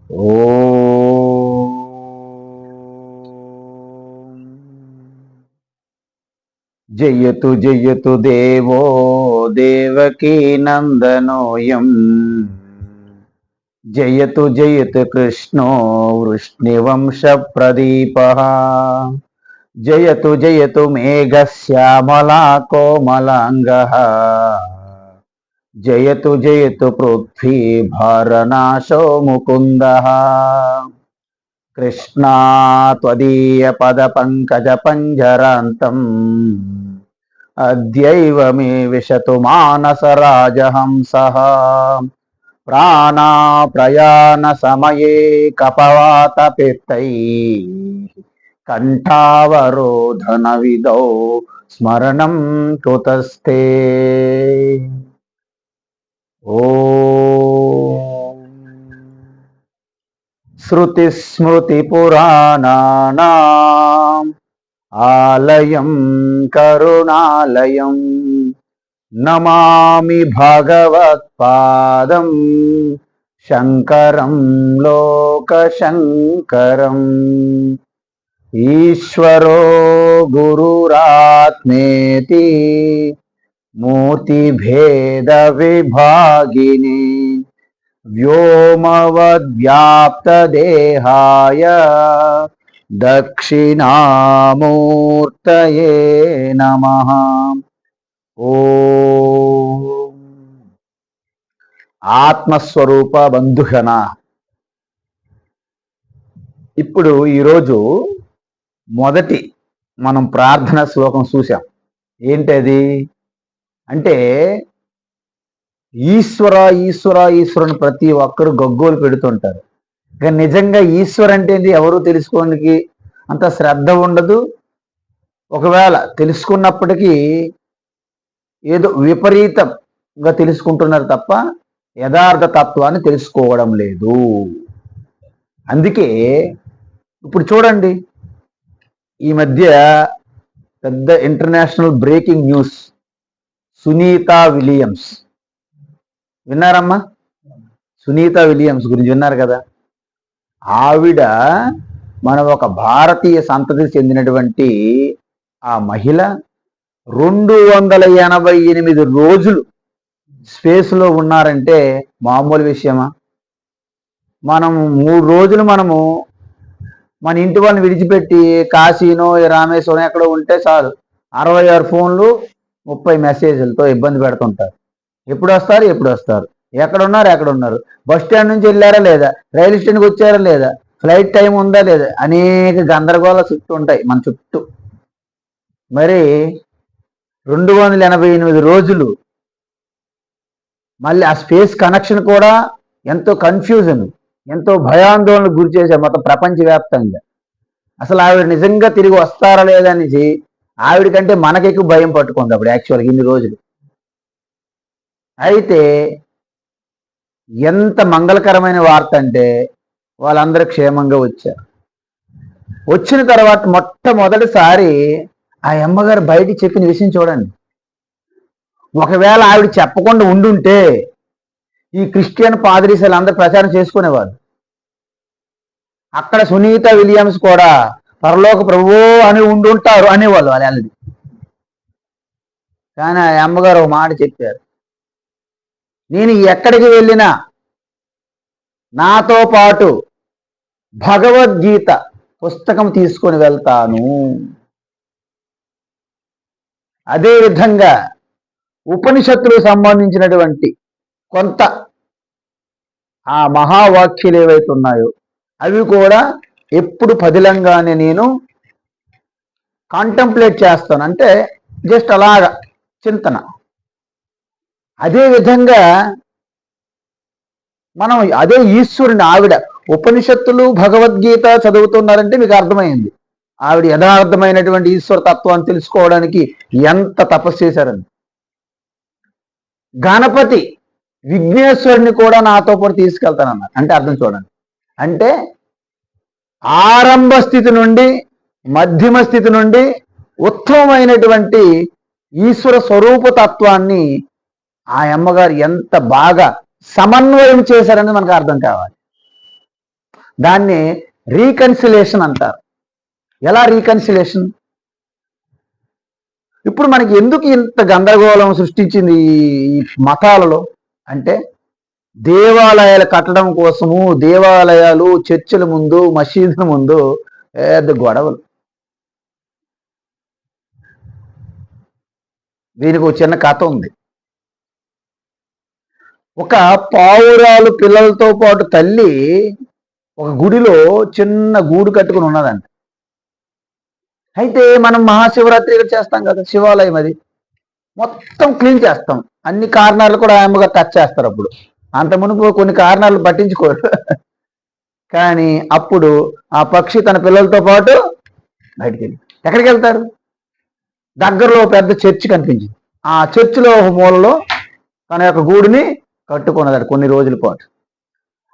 ఓం జయతు జయతు దేవో దేవకీ నందనోయం జయతు జయతు కృష్ణో వృష్ణివంశ ప్రదీపః జయతు జయతు మేఘశ్యామలా కోమలాంగః జయతు జయతు పృథ్వీ భారనాశో ముకుందః కృష్ణా త్వదీయ పద పంకజ పంజరాంతం అద్యైవ మే విశతు మానస రాజహంసః ప్రాణా ప్రయాణ సమయే కపవాత పిత్తై కంఠావరోధన విదౌ స్మరణం కుతస్తే ఓం శృతిస్మృతిపురాణానాం ఆలయం కరుణాలయం నమామి భగవత్పాదం శంకరం లోకశంకరం ఈశ్వరో గురురాత్మేతి మూర్తిభేద విభాగిని వ్యోమవద్వ్యాప్తదేహాయ దక్షిణామూర్తయే నమః. ఓం ఆత్మస్వరూప బంధుగణ. ఇప్పుడు ఈరోజు మొదటి మనం ప్రార్థన శ్లోకం చూసాం. ఏంటది అంటే ఈశ్వర ఈశ్వర ఈశ్వరుని ప్రతి ఒక్కరు గగ్గోలు పెడుతుంటారు. ఇక నిజంగా ఈశ్వర్ అంటే ఎవరు తెలుసుకోవడానికి అంత శ్రద్ధ ఉండదు. ఒకవేళ తెలుసుకున్నప్పటికీ ఏదో విపరీతంగా తెలుసుకుంటున్నారు తప్ప యథార్థ తత్వాన్ని తెలుసుకోవడం లేదు. అందుకే ఇప్పుడు చూడండి, ఈ మధ్య పెద్ద international breaking news, Sunita Williams విన్నారమ్మా? సునీతా విలియమ్స్ గురించి విన్నారు కదా. ఆవిడ మన ఒక భారతీయ సంతతికి చెందినటువంటి ఆ మహిళ 288 రోజులు స్పేస్లో ఉన్నారంటే మామూలు విషయమా? మనం 3 రోజులు మనము మన ఇంటి వాళ్ళని విడిచిపెట్టి కాశీనో రామేశ్వరం ఎక్కడో ఉంటే చాలు, 66 ఫోన్లు 30 మెసేజ్లతో ఇబ్బంది పెడుతుంటారు. ఎప్పుడు వస్తారు ఎక్కడున్నారు, బస్ స్టాండ్ నుంచి వెళ్ళారా లేదా, రైలు స్టేషన్కి వచ్చారా లేదా, ఫ్లైట్ టైం ఉందా లేదా, అనేక గందరగోళ చుట్టూ ఉంటాయి మన చుట్టూ. మరి 288 రోజులు మళ్ళీ ఆ స్పేస్ కనెక్షన్ కూడా ఎంతో కన్ఫ్యూజన్, ఎంతో భయాందోళనకు గురి చేశారు మొత్తం ప్రపంచవ్యాప్తంగా. అసలు ఆవిడ నిజంగా తిరిగి వస్తారా లేదా అనేసి ఆవిడ కంటే మనకెక్కువ భయం పట్టుకుంది అప్పుడు యాక్చువల్గా ఇన్ని రోజులు. అయితే ఎంత మంగళకరమైన వార్త అంటే వాళ్ళందరూ క్షేమంగా వచ్చారు. వచ్చిన తర్వాత మొట్టమొదటిసారి ఆ అమ్మగారు బయటికి చెప్పిన విషయం చూడండి. ఒకవేళ ఆవిడ చెప్పకుండా ఉండుంటే ఈ క్రిస్టియన్ పాద్రీసాలు అందరూ ప్రచారం చేసుకునేవారు. అక్కడ సునీత విలియమ్స్ కూడా పరలోక ప్రభువో అని ఉండుంటారు అనేవాళ్ళు వాళ్ళు. కానీ ఆ అమ్మగారు ఒక మాట చెప్పారు, నేను ఎక్కడికి వెళ్ళినా నాతో పాటు భగవద్గీత పుస్తకం తీసుకొని వెళ్తాను. అదేవిధంగా ఉపనిషత్తులకు సంబంధించినటువంటి కొంత ఆ మహావాక్యాలు ఏవైతే ఉన్నాయో అవి కూడా ఎప్పుడు పదిలంగానే నేను కాంటంప్లేట్ చేస్తాను, అంటే జస్ట్ అలాగా చింతన. అదేవిధంగా మనం అదే ఈశ్వరుని, ఆవిడ ఉపనిషత్తులు భగవద్గీత చదువుతున్నారంటే మీకు అర్థమైంది ఆవిడ యథార్థమైనటువంటి ఈశ్వర తత్వాన్ని తెలుసుకోవడానికి ఎంత తపస్సు చేశారని. గణపతి విఘ్నేశ్వరుని కూడా నాతో పాటు తీసుకెళ్తానన్నారు. అంటే అర్థం చూడండి, అంటే ఆరంభ స్థితి నుండి మధ్యమ స్థితి నుండి ఉత్తమమైనటువంటి ఈశ్వర స్వరూప తత్వాన్ని ఆ అమ్మగారు ఎంత బాగా సమన్వయం చేశారని మనకు అర్థం కావాలి. దాన్ని రీకన్సిలేషన్ అంటారు. ఎలా రీకన్సిలేషన్? ఇప్పుడు మనకి ఎందుకు ఇంత గందరగోళం సృష్టించింది ఈ మతాలలో అంటే, దేవాలయాలు కట్టడం కోసము దేవాలయాలు, చర్చిల ముందు, మసీదుల ముందు పెద్ద గొడవలు. దీనికి ఒక చిన్న కథ ఉంది. ఒక పావురాలు పిల్లలతో పాటు తల్లి ఒక గుడిలో చిన్న గూడు కట్టుకుని ఉన్నదంట. అయితే మనం మహాశివరాత్రి చేస్తాం కదా, శివాలయం అది మొత్తం క్లీన్ చేస్తాం. అన్ని కారణాలు కూడా ఆయమ్మగా టచ్ చేస్తారు. అప్పుడు అంత మునుపు కొన్ని కారణాలు పట్టించుకోరు. కానీ అప్పుడు ఆ పక్షి తన పిల్లలతో పాటు బయటికి వెళ్ళి ఎక్కడికి వెళ్తారు? దగ్గరలో పెద్ద చర్చి కనిపించింది. ఆ చర్చిలో ఒక మూలలో తన యొక్క గూడుని కట్టుకున్నదట కొన్ని రోజుల పాటు.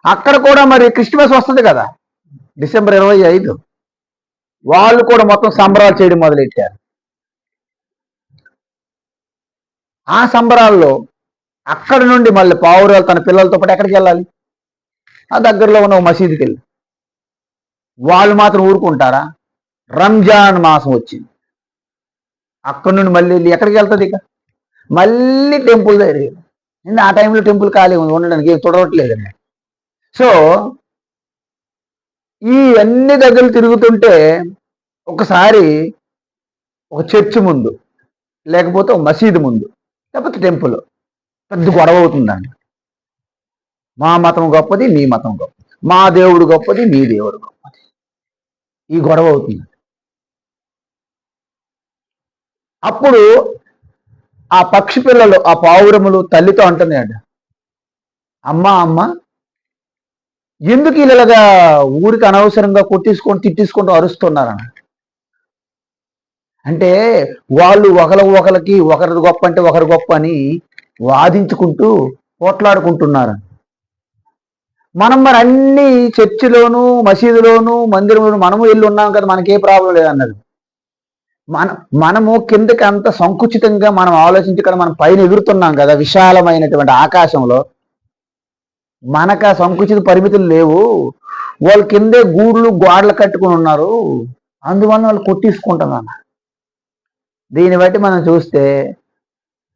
అక్కడ కూడా మరి క్రిస్మస్ వస్తుంది కదా, డిసెంబర్ 25, వాళ్ళు కూడా మొత్తం సంబరాలు చేయడం మొదలెట్టారు. ఆ సంబరాల్లో అక్కడి నుండి మళ్ళీ పావురాలు తన పిల్లలతో పాటు ఎక్కడికి వెళ్ళాలి? ఆ దగ్గరలో ఉన్న మసీదుకి వెళ్ళి. వాళ్ళు మాత్రం ఊరుకుంటారా? రంజాన్ మాసం వచ్చింది, అక్కడి నుండి మళ్ళీ ఎక్కడికి వెళ్తుంది? ఇక మళ్ళీ టెంపుల్ దగ్గర. ఆ టైంలో టెంపుల్ ఖాళీ ఉండడానికి ఏం తొడవట్లేదండి. సో ఈ అన్ని దగ్గరలు తిరుగుతుంటే ఒకసారి ఒక చర్చ్ ముందు, లేకపోతే ఒక మసీదు ముందు, లేకపోతే టెంపుల్ పెద్ద గొడవ అవుతుందండి. మా మతం గొప్పది, మీ మతం గొప్పది, మా దేవుడు గొప్పది, మీ దేవుడు గొప్పది, ఈ గొడవ అవుతుంది. అప్పుడు ఆ పక్షి పిల్లలు, ఆ పావురములు తల్లితో అంటున్నాడు, అమ్మ ఎందుకు ఇలాగా ఊరికి అనవసరంగా కొట్టించుకొని తిట్టించుకుంటూ అరుస్తున్నారని. అంటే వాళ్ళు ఒకరికి ఒకరు గొప్ప అంటే ఒకరు గొప్ప అని వాదించుకుంటూ పోట్లాడుకుంటున్నారు. మనం మరి అన్ని చర్చిలోను, మసీదులోను, మందిరంలోను మనము వెళ్ళి ఉన్నాం కదా, మనకే ప్రాబ్లం లేదన్నారు. మనము కిందకి అంత సంకుచితంగా మనం ఆలోచించి కదా, మనం పైన ఎగురుతున్నాం కదా విశాలమైనటువంటి ఆకాశంలో. మనకు ఆ సంకుచిత పరిమితులు లేవు. వాళ్ళు కిందే గూడ్లు గోడలు కట్టుకుని ఉన్నారు, అందువల్ల వాళ్ళు కొట్టించుకుంటున్నారు. దీన్ని బట్టి మనం చూస్తే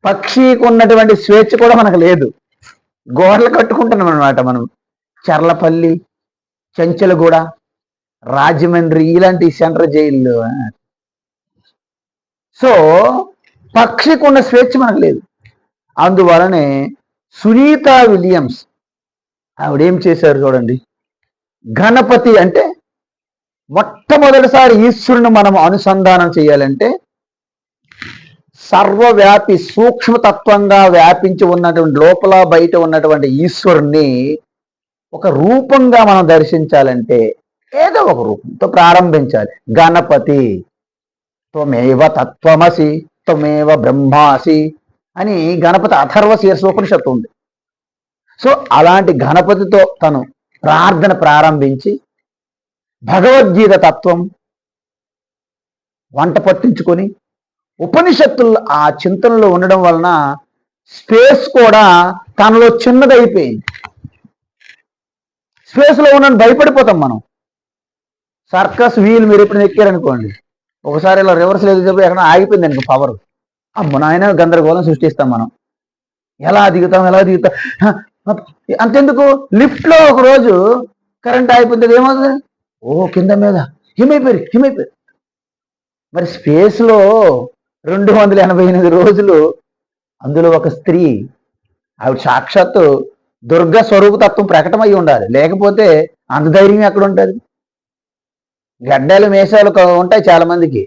పక్షికి ఉన్నటువంటి స్వేచ్ఛ కూడా మనకు లేదు. గోడలు కట్టుకుంటున్నాం అనమాట మనం. చర్లపల్లి, చెంచలగూడ, రాజమండ్రి ఇలాంటి సెంట్రల్ జైళ్ళు. సో పక్షికి ఉన్న స్వేచ్ఛ మనకు లేదు. అందువలనే సునీత విలియమ్స్ ఆవిడేం చేశారు చూడండి. గణపతి అంటే మొట్టమొదటిసారి ఈశ్వరుని మనం అనుసంధానం చేయాలంటే సర్వవ్యాపి సూక్ష్మతత్వంగా వ్యాపించి ఉన్నటువంటి లోపల బయట ఉన్నటువంటి ఈశ్వరుణ్ణి ఒక రూపంగా మనం దర్శించాలంటే ఏదో ఒక రూపంతో ప్రారంభించాలి. గణపతి త్వమేవ తత్వమసి త్వమేవ బ్రహ్మాసి అని గణపతి అథర్వ శీర్షోపనిషత్తు ఉంది. సో అలాంటి గణపతితో తను ప్రార్థన ప్రారంభించి భగవద్గీత తత్వం వంట పట్టించుకొని ఉపనిషత్తులు ఆ చింతనలో ఉండడం వలన స్పేస్ కూడా తనలో చిన్నదైపోయింది. స్పేస్లో ఉన్న భయపడిపోతాం మనం. సర్కస్ వీల్ మీరు ఎప్పుడు ఎక్కారనుకోండి, ఒకసారి ఇలా రివర్స్ లేదు చెప్పి ఎక్కడ ఆగిపోయింది అనుకో పవర్, అమ్మ నాయన గందరగోళం సృష్టిస్తాం మనం. ఎలా దిగుతాం అంతెందుకు, లిఫ్ట్లో ఒక రోజు కరెంట్ ఆగిపోతుంది, ఏమవుతుంది? కింద మీద హిమైపోయి. మరి స్పేస్లో 288 రోజులు, అందులో ఒక స్త్రీ, ఆవిడ సాక్షాత్తు దుర్గ స్వరూపతత్వం ప్రకటమై ఉండాలి, లేకపోతే అంత ధైర్యం ఎక్కడ ఉంటుంది? గడ్డలు మేషాలు ఉంటాయి చాలా మందికి,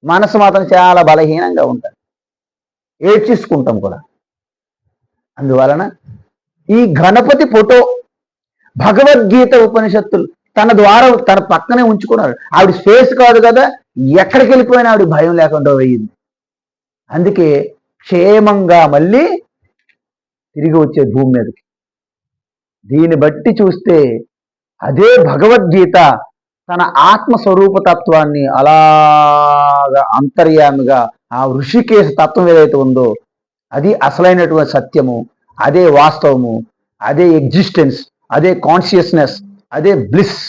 మనసు మాత్రం చాలా బలహీనంగా ఉంటుంది, ఏడ్చేసుకుంటాం కూడా. అందువలన ఈ గణపతి ఫోటో భగవద్గీత ఉపనిషత్తులు తన ద్వారా తన పక్కనే ఉంచుకున్నారు. ఆవిడ స్పేస్ కాదు కదా, ఎక్కడికి వెళ్ళిపోయినా ఆవిడ భయం లేకుండా పోయింది. అందుకే క్షేమంగా మళ్ళీ తిరిగి వచ్చే భూమి మీదకి. దీన్ని బట్టి చూస్తే అదే భగవద్గీత తన ఆత్మస్వరూప తత్వాన్ని అలాగా అంతర్యామిగా ఆ ఋషికేశ తత్వం ఏదైతే ఉందో అది అసలైనటువంటి సత్యము, అదే వాస్తవము, అదే ఎగ్జిస్టెన్స్, అదే కాన్షియస్నెస్ అదే బ్లిస్,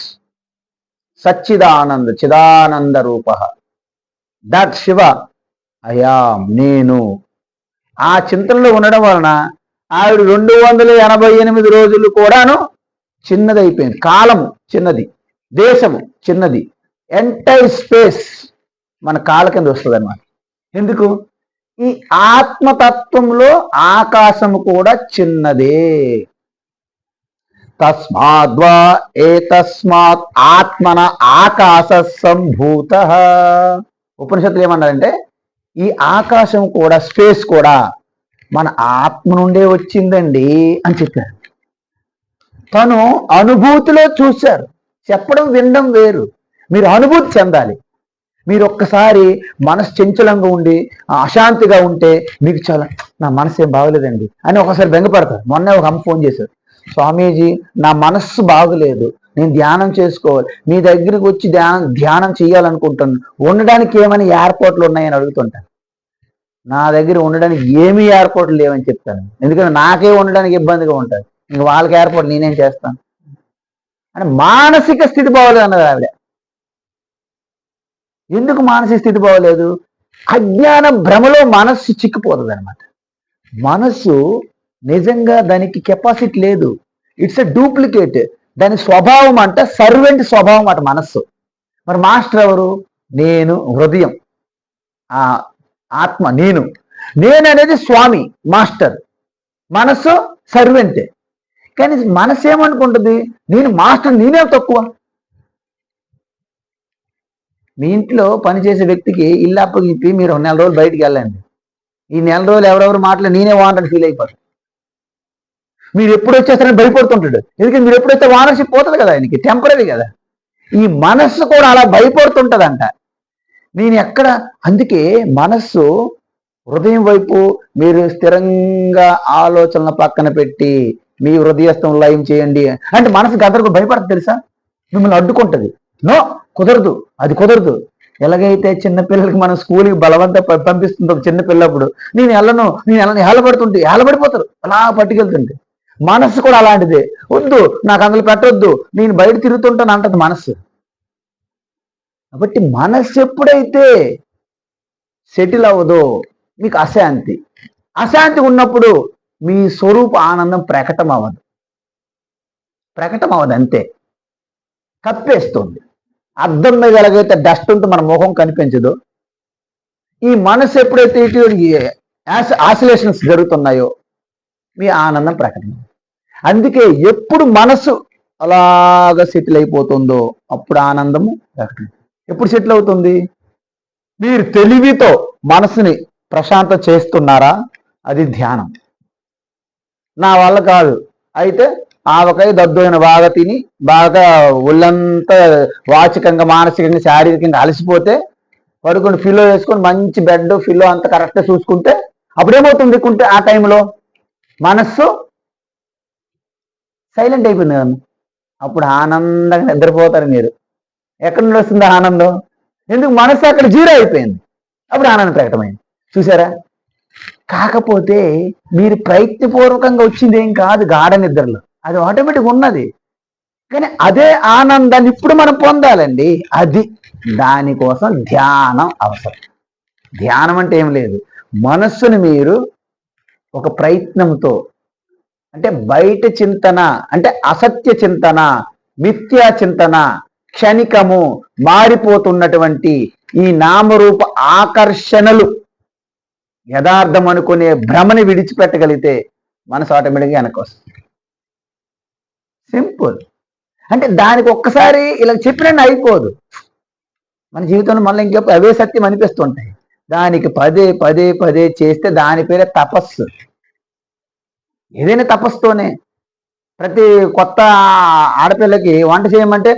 సచ్చిదానంద చిదానంద రూప, దట్ శివ అయాం నేను. ఆ చింతనలో ఉండడం వలన ఆవిడ 288 రోజులు కూడాను చిన్నదైపోయింది. కాలము చిన్నది, దేశము చిన్నది, ఎంటైర్ స్పేస్ మన కాళ్ళ కింద వస్తుంది అన్నమాట. ఎందుకు? ఈ ఆత్మతత్వంలో ఆకాశము కూడా చిన్నదే. తస్మాద్వా ఏతస్మాత్ ఆత్మన ఆకాశ సంభూత. ఉపనిషత్తులు ఏమన్నారంటే ఈ ఆకాశం కూడా, స్పేస్ కూడా మన ఆత్మ నుండే వచ్చిందండి అని చెప్పారు. తను అనుభూతిలో చూశారు. చెప్పడం వినడం వేరు, మీరు అనుభూతి చెందాలి. మీరు ఒక్కసారి మనసు చంచలంగా ఉండి అశాంతిగా ఉంటే మీకు చాలా నా మనసు ఏం బాగలేదండి అని ఒకసారి బెంగపడతారు. మొన్న ఒక అమ్మ ఫోన్ చేశారు, స్వామీజీ నా మనస్సు బాగలేదు, నేను ధ్యానం చేసుకోవాలి, మీ దగ్గరికి వచ్చి ధ్యానం చేయాలనుకుంటున్నాను, ఉండడానికి ఏమైనా ఏర్పాట్లు ఉన్నాయని అడుగుతుంటాను. నా దగ్గర ఉండడానికి ఏమీ ఏర్పాట్లు లేవని చెప్తాను. ఎందుకంటే నాకే ఉండడానికి ఇబ్బందిగా ఉంటుంది, ఇంక వాళ్ళకి ఏర్పాటు నేనేం చేస్తాను అని. మానసిక స్థితి బాగోలేదు అన్నది ఆవిడ. ఎందుకు మానసిక స్థితి బాగోలేదు? అజ్ఞాన భ్రమలో మనస్సు చిక్కిపోతుంది అనమాట. మనస్సు నిజంగా దానికి కెపాసిటీ లేదు, ఇట్స్ ఎ డూప్లికేట్. దాని స్వభావం అంట సర్వెంట్ స్వభావం అట మనస్సు. మరి మాస్టర్ ఎవరు? నేను, హృదయం, ఆ ఆత్మ నేను. నేను అనేది స్వామి, మాస్టర్, మనస్సు సర్వెంటే. కానీ మనసు ఏమనుకుంటుంది, నేను మాస్టర్, నేనే తక్కువ. మీ ఇంట్లో పనిచేసే వ్యక్తికి ఇల్లు అప్పగిప్పి మీరు 1 నెల రోజులు బయటికి వెళ్ళండి, ఈ నెల రోజులు ఎవరెవరు మాటలు నేనే వాంటని ఫీల్ అయిపోతాడు. మీరు ఎప్పుడు వచ్చేస్తారని భయపడుతుంటాడు. ఎందుకంటే మీరు ఎప్పుడైతే వానర్షిప్ పోతుంది కదా, ఆయనకి టెంపరీ కదా. ఈ మనస్సు కూడా అలా భయపడుతుంటదంట. నేను ఎక్కడ, అందుకే మనస్సు హృదయం వైపు మీరు స్థిరంగా ఆలోచనల పక్కన పెట్టి మీ హృదయస్థం లయం చేయండి అంటే మనసు గదరకు భయపడదు తెలుసా, మిమ్మల్ని అడ్డుకుంటుంది. నో, కుదరదు, అది కుదరదు. ఎలాగైతే చిన్నపిల్లలకి మనం స్కూల్కి బలవంత పంపిస్తుంది ఒక చిన్న పిల్లప్పుడు, నేను వెళ్ళను ఏలబడుతుంటే ఏలబడిపోతారు అలా పట్టుకెళ్తుంటే. మనస్సు కూడా అలాంటిదే, వద్దు నాకు అందులో పెట్టొద్దు, నేను బయట తిరుగుతుంటాను అంటది మనస్సు. కాబట్టి మనస్సు ఎప్పుడైతే సెటిల్ అవ్వదో మీకు అశాంతి ఉన్నప్పుడు మీ స్వరూప ఆనందం ప్రకటం అవ్వదు, అంతే, కప్పేస్తుంది. అద్దం మీద ఎలాగైతే డస్ట్ ఉంటే మన ముఖం కనిపించదు, ఈ మనసు ఎప్పుడైతే ఇటు ఆసిలేషన్స్ జరుగుతున్నాయో మీ ఆనందం ప్రకటన. అందుకే ఎప్పుడు మనసు అలాగా సెటిల్ అయిపోతుందో అప్పుడు ఆనందము ప్రకటన. ఎప్పుడు సెటిల్ అవుతుంది? మీరు తెలివితో మనసుని ప్రశాంతం చేస్తున్నారా, అది ధ్యానం. నా వల్ల కాదు అయితే ఆవకాయ దద్దోయిన బాగా తిని బాగా ఒళ్ళంతా వాచికంగా మానసికంగా శారీరకంగా అలసిపోతే పడుకొని ఫిల్లో వేసుకొని మంచి బెడ్ ఫిల్లో అంతా కరెక్ట్గా చూసుకుంటే అప్పుడేమవుతుంది? ఆ టైంలో మనస్సు సైలెంట్ అయిపోయింది కదా, అప్పుడు ఆనందంగా నిద్రపోతారు మీరు. ఎక్కడి నుండి వస్తుంది ఆనందం? ఎందుకు? మనస్సు అక్కడ జీరో అయిపోయింది, అప్పుడు ఆనందం ప్రకటమైంది. చూసారా? కాకపోతే మీరు ప్రయత్నపూర్వకంగా వచ్చింది ఏం కాదు గాఢ నిద్రలో, అది ఆటోమేటిక్ ఉన్నది. కానీ అదే ఆనందాన్ని ఇప్పుడు మనం పొందాలండి. అది దానికోసం ధ్యానం అవసరం. ధ్యానం అంటే ఏం లేదు, మనస్సుని మీరు ఒక ప్రయత్నంతో, అంటే బయట చింతన, అంటే అసత్య చింతన, మిథ్యా చింతన, క్షణికము మారిపోతున్నటువంటి ఈ నామరూప ఆకర్షణలు యథార్థం అనుకునే భ్రమని విడిచిపెట్టగలిగితే మనసు ఆటోమేటిక్గా వెనక్కి వస్తుంది. సింపుల్. అంటే దానికి ఒక్కసారి ఇలా చెప్పినట్టు అయిపోదు, మన జీవితంలో మళ్ళీ ఇంకెప్పుడు అవే సత్యం అనిపిస్తుంటాయి. దానికి పదే పదే పదే చేస్తే దాని పేరే తపస్సు. ఏదైనా తపస్సుతోనే. ప్రతి కొత్త ఆడపిల్లకి వంట చేయమంటే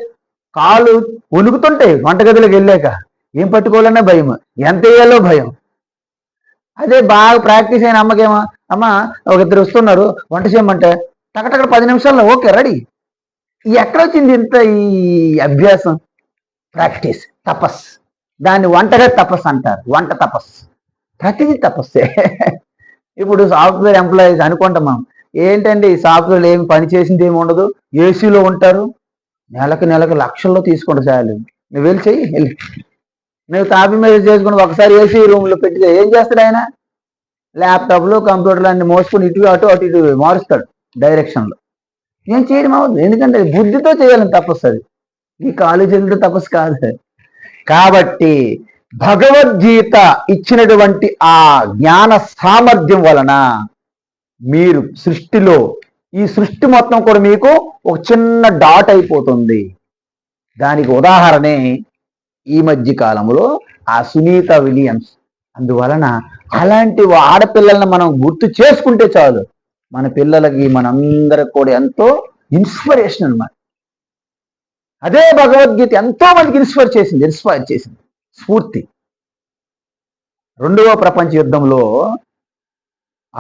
కాళ్ళు వణుకుతుంటాయి వంటగదిలోకి వెళ్ళాక, ఏం పట్టుకోవాలన్నా భయం, ఎంత వేయాలో భయం. అదే బాగా ప్రాక్టీస్ అయిన అమ్మకేమో, అమ్మ ఒక 2 వస్తున్నారు వంట చేయమంటే టకటక 10 నిమిషాల్లో ఓకే రెడీ. ఎక్కడొచ్చింది ఇంత ఈ అభ్యాసం? ప్రాక్టీస్, తపస్సు. దాన్ని వంటగా తపస్సు అంటారు, వంట తపస్సు. ప్రతిదీ తపస్సే. ఇప్పుడు సాఫ్ట్వేర్ ఎంప్లాయీస్ అనుకుంటాం మనం, ఏంటండి సాఫ్ట్వేర్ ఏమి పని చేసింది ఏమి ఉండదు, ఏసీలో ఉంటారు, నెలకు లక్షల్లో తీసుకుంటా చాలు. నువ్వు వెళ్ళి చెయ్యి, వెళ్ళి నువ్వు కాపీ మీద చేసుకుని ఒకసారి ఏసీ రూమ్లో పెట్టి ఏం చేస్తాడు ఆయన? ల్యాప్టాప్లు కంప్యూటర్లు అన్ని మోసుకుని ఇటు అటు అటు ఇటు మారుస్తాడు డైరెక్షన్లో. ఏం చేయడం అవుతుంది, ఎందుకంటే బుద్ధితో చేయాలని తపస్సు అది, ఈ కాలేజీలతో తపస్సు కాదు. కాబట్టి భగవద్గీత ఇచ్చినటువంటి ఆ జ్ఞాన సామర్థ్యం వలన మీరు సృష్టిలో, ఈ సృష్టి మొత్తం కూడా మీకు ఒక చిన్న డాట్ అయిపోతుంది. దానికి ఉదాహరణే ఈ మధ్య కాలంలో ఆ సునీత విలియమ్స్. అందువలన అలాంటి ఆడపిల్లల్ని మనం గుర్తు చేసుకుంటే చాలు, మన పిల్లలకి మనందరికి కూడా ఎంతో ఇన్స్పిరేషన్ అన్నమాట. అదే భగవద్గీత ఎంతో మందికి ఇన్స్పైర్ చేసింది స్ఫూర్తి. 2వ ప్రపంచ యుద్ధంలో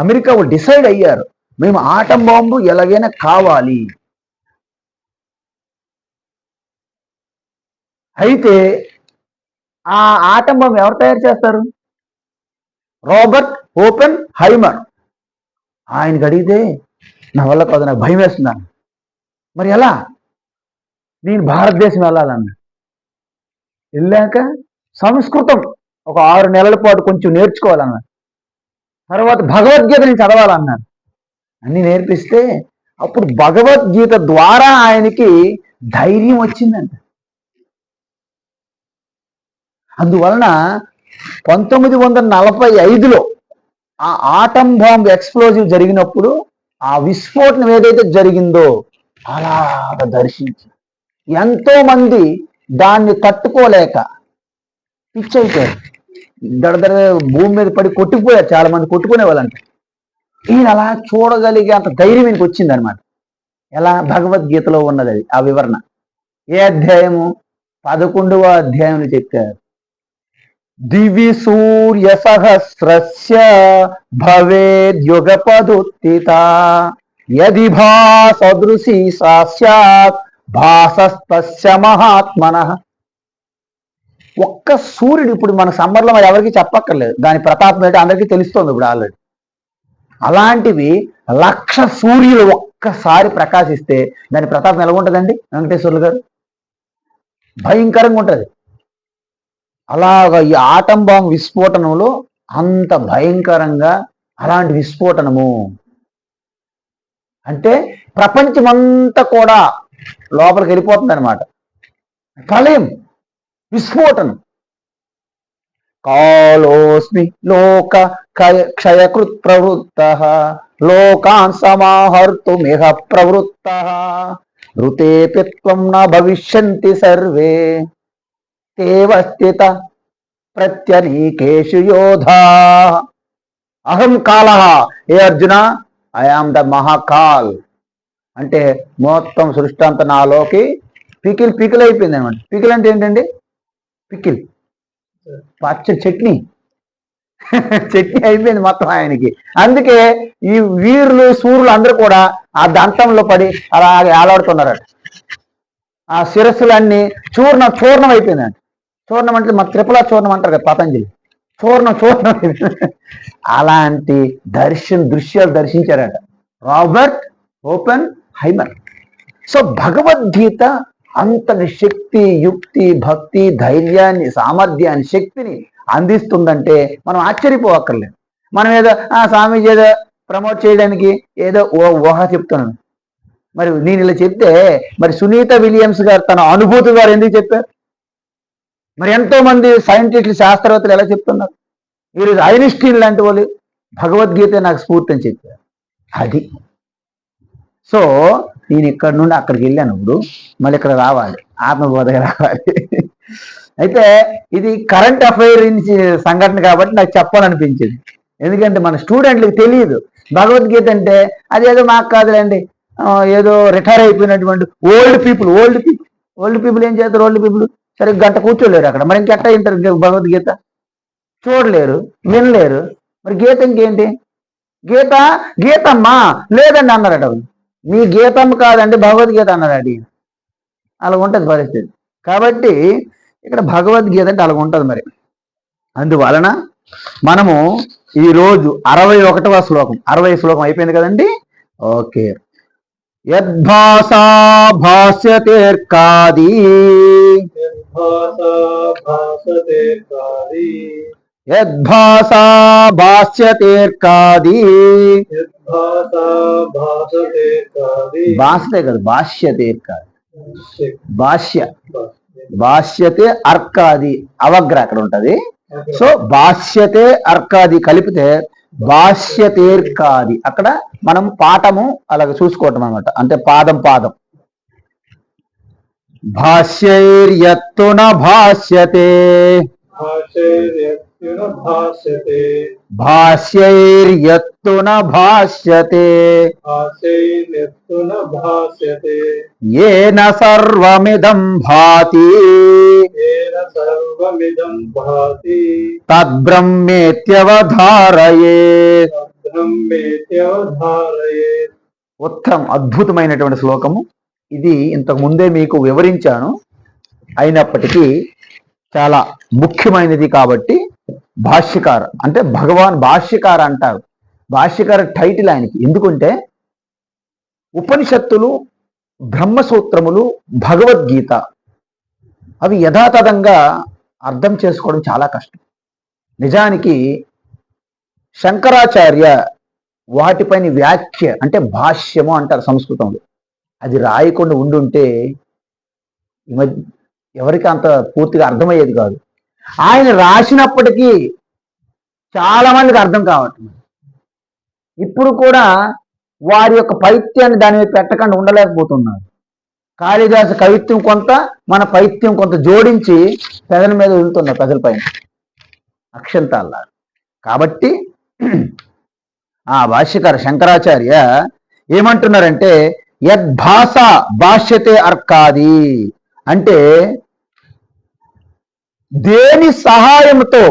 అమెరికా డిసైడ్ అయ్యారు, మేము ఆటం బాంబు ఎలాగైనా కావాలి. అయితే ఆ ఆటం బాంబు ఎవరు తయారు చేస్తారు? Robert Oppenheimer. ఆయనకి అడిగితే నా వల్ల కాదు, నాకు భయం వేస్తున్నాను. మరి ఎలా? నేను భారతదేశం వెళ్ళాలన్నా. వెళ్ళాక సంస్కృతం ఒక 6 నెలల పాటు కొంచెం నేర్చుకోవాలన్నా. తర్వాత భగవద్గీత నేను చదవాలన్నాను. అన్ని నేర్పిస్తే అప్పుడు భగవద్గీత ద్వారా ఆయనకి ధైర్యం వచ్చిందంట. అందువలన 1945లో ఆ ఆటం బాంబ్ ఎక్స్ప్లోజివ్ జరిగినప్పుడు ఆ విస్ఫోటనం ఏదైతే జరిగిందో అలాగ దర్శించి ఎంతో మంది దాన్ని తట్టుకోలేక పిచ్చైపోయారు, దడదడ భూమి మీద పడి కొట్టుకుపోయారు, చాలా మంది కొట్టుకునే వాళ్ళంట. ఈయన అలా చూడగలిగే అంత ధైర్యం ఈయనకి వచ్చిందనమాట. ఎలా? భగవద్గీతలో ఉన్నది అది, ఆ వివరణ. ఏ అధ్యాయము? 11వ అధ్యాయంలో చెప్పారు. దివి సూర్య సహస్రస్య భవేద్యుగపదుత్థిత యది భాసదృశీ సా స్యాత్ భాసస్తస్య మహాత్మనః. ఒక్క సూర్యుడు, ఇప్పుడు మన సమ్మర్లో మరి ఎవరికి చెప్పక్కర్లేదు, దాని ప్రతాపం ఏంటో అందరికీ తెలుస్తోంది ఇప్పుడు ఆల్రెడీ. అలాంటివి 1,00,000 సూర్యులు ఒక్కసారి ప్రకాశిస్తే దాని ప్రతాపం ఎలా ఉంటుందండి వెంకటేశ్వర్లు గారు? భయంకరంగా ఉంటుంది. అలాగా ఈ ఆటం బాంబ్ విస్ఫోటనంలో అంత భయంకరంగా అలాంటి విస్ఫోటనము అంటే ప్రపంచమంతా కూడా లోపలికి వెళ్ళిపోతుంది అనమాట. ప్రళయం, విస్ఫోటనం. కాలోస్మి లోక క్షయకృత్ ప్రవృత్త లోకాన్ సమాహర్తుమిహ ప్రవృత్త ఋతే త్వం న భవిష్యంతి సర్వే తేవస్థిత ప్రత్యనీకేషు యోధా. అహం కాల. ఏ Arjuna, I am the Mahakal. అంటే మొత్తం సృష్టి అంతా నాలోకి పికిల్ అయిపోయింది అనమాట. పికిల్ అంటే ఏంటండి? పికిల్ పచ్చ చట్నీ అయిపోయింది మొత్తం ఆయనకి. అందుకే ఈ వీరులు సూర్యులు అందరూ కూడా ఆ దంతంలో పడి అలాగే ఆలాడుతున్నారట. ఆ శిరస్సులన్నీ చూర్ణం అయిపోయిందంట. చూర్ణం అంటే మన త్రిపుల చూర్ణం అంటారు కదా పతంజలి, చూర్ణం అలాంటి దృశ్యాలు దర్శించారట రాబర్ట్ ఓపెన్ హైమర్. సో భగవద్గీత అంతటి శక్తి, యుక్తి, భక్తి, ధైర్యాన్ని, సామర్థ్యాన్ని, శక్తిని అందిస్తుందంటే మనం ఆశ్చర్యపోవక్కర్లేదు. మనం ఏదో స్వామీజీ ఏదో ప్రమోట్ చేయడానికి ఏదో ఊహ చెప్తున్నాను. మరి నేను ఇలా చెప్తే మరి సునీత విలియమ్స్ గారు తన అనుభూతి గారు ఎందుకు చెప్పారు? మరి ఎంతో మంది సైంటిస్టులు, శాస్త్రవేత్తలు ఎలా చెప్తున్నారు? ఈరోజు ఐన్స్టీన్ లాంటి వాళ్ళు భగవద్గీత నాకు స్ఫూర్తి అని చెప్పారు. అది. సో నేను ఇక్కడ నుండి అక్కడికి వెళ్ళాను, మళ్ళీ ఇక్కడ రావాలి, ఆత్మబోధగా రావాలి. అయితే ఇది కరెంట్ అఫైర్ సంఘటన కాబట్టి నాకు చెప్పాలనిపించింది. ఎందుకంటే మన స్టూడెంట్లకు తెలియదు భగవద్గీత అంటే అదేదో మాకు కాదులేండి, ఏదో రిటైర్ అయిపోయినటువంటి ఓల్డ్ పీపుల్ ఏం చేస్తారు? ఓల్డ్ పీపుల్ సరే గంట కూర్చోలేరు అక్కడ, మరి ఇంకెట్టా వింటారు భగవద్గీత? చూడలేరు, వినలేరు. మరి గీత ఇంకేంటి? గీతమ్మా లేదండి అన్నారట. మీ గీతమ్మ కాదండి భగవద్గీత అన్నారట. అలా ఉంటుంది పరిస్థితి. కాబట్టి ఇక్కడ భగవద్గీత అంటే అలా ఉంటుంది. మరి అందువలన మనము ఈరోజు 61వ శ్లోకం, 60 శ్లోకం అయిపోయింది కదండి. ఓకే, యద్భాసా భాస్యతేర్కాది యద్భాసా భాస్యతేర్కాది భాసతే కదా భాష్యతేర్కాది భాష్యతే అర్కాది అవగ్ర అక్కడ ఉంటది. సో భాష్యతే అర్కాది కలిపితే భాష్యతేర్కాది. అక్కడ మనం పాఠము అలాగ చూసుకోవటం అనమాట. అంటే పాదం పాదం. భాష్యైర్యత్తున భాష్యతే భాష్యైర్యత్తున భాష్యతే ఏన సర్వమిదం భాతి తద్బ్రహ్మేత్యవధారయేత్. ఉత్తమ అద్భుతమైనటువంటి శ్లోకము ఇది. ఇంతకు ముందే మీకు వివరించాను, అయినప్పటికీ చాలా ముఖ్యమైనది కాబట్టి భాష్యకార అంటే భగవాన్ భాష్యకార అంటారు. భాష్యకార టైటిల్ ఆయనకి. ఎందుకంటే ఉపనిషత్తులు, బ్రహ్మసూత్రములు, భగవద్గీత అవి యథాతథంగా అర్థం చేసుకోవడం చాలా కష్టం. నిజానికి శంకరాచార్య వాటిపైన వ్యాఖ్య అంటే భాష్యము అంటారు సంస్కృతంలో. అది రాయకుండా ఉండుంటే ఎవరికి అంత పూర్తిగా అర్థమయ్యేది కాదు. ఆయన రాసినప్పటికీ చాలా మందికి అర్థం కావట్లేదు. ఇప్పుడు కూడా వారి యొక్క పైత్యాన్ని దాని మీద పెట్టకుండా ఉండలేకపోతున్నారు. కాళిదాసు కవిత్వం కొంత, మన పైత్యం కొంత జోడించి ప్రజల మీద వెళ్తున్నారు, ప్రజల పైన అక్షంతాల్లా. కాబట్టి ఆ భాష్యకార శంకరాచార్య ఏమంటున్నారంటే యద్భాష భాష్యతే అర్కాది అంటే దేని సహాయంతో,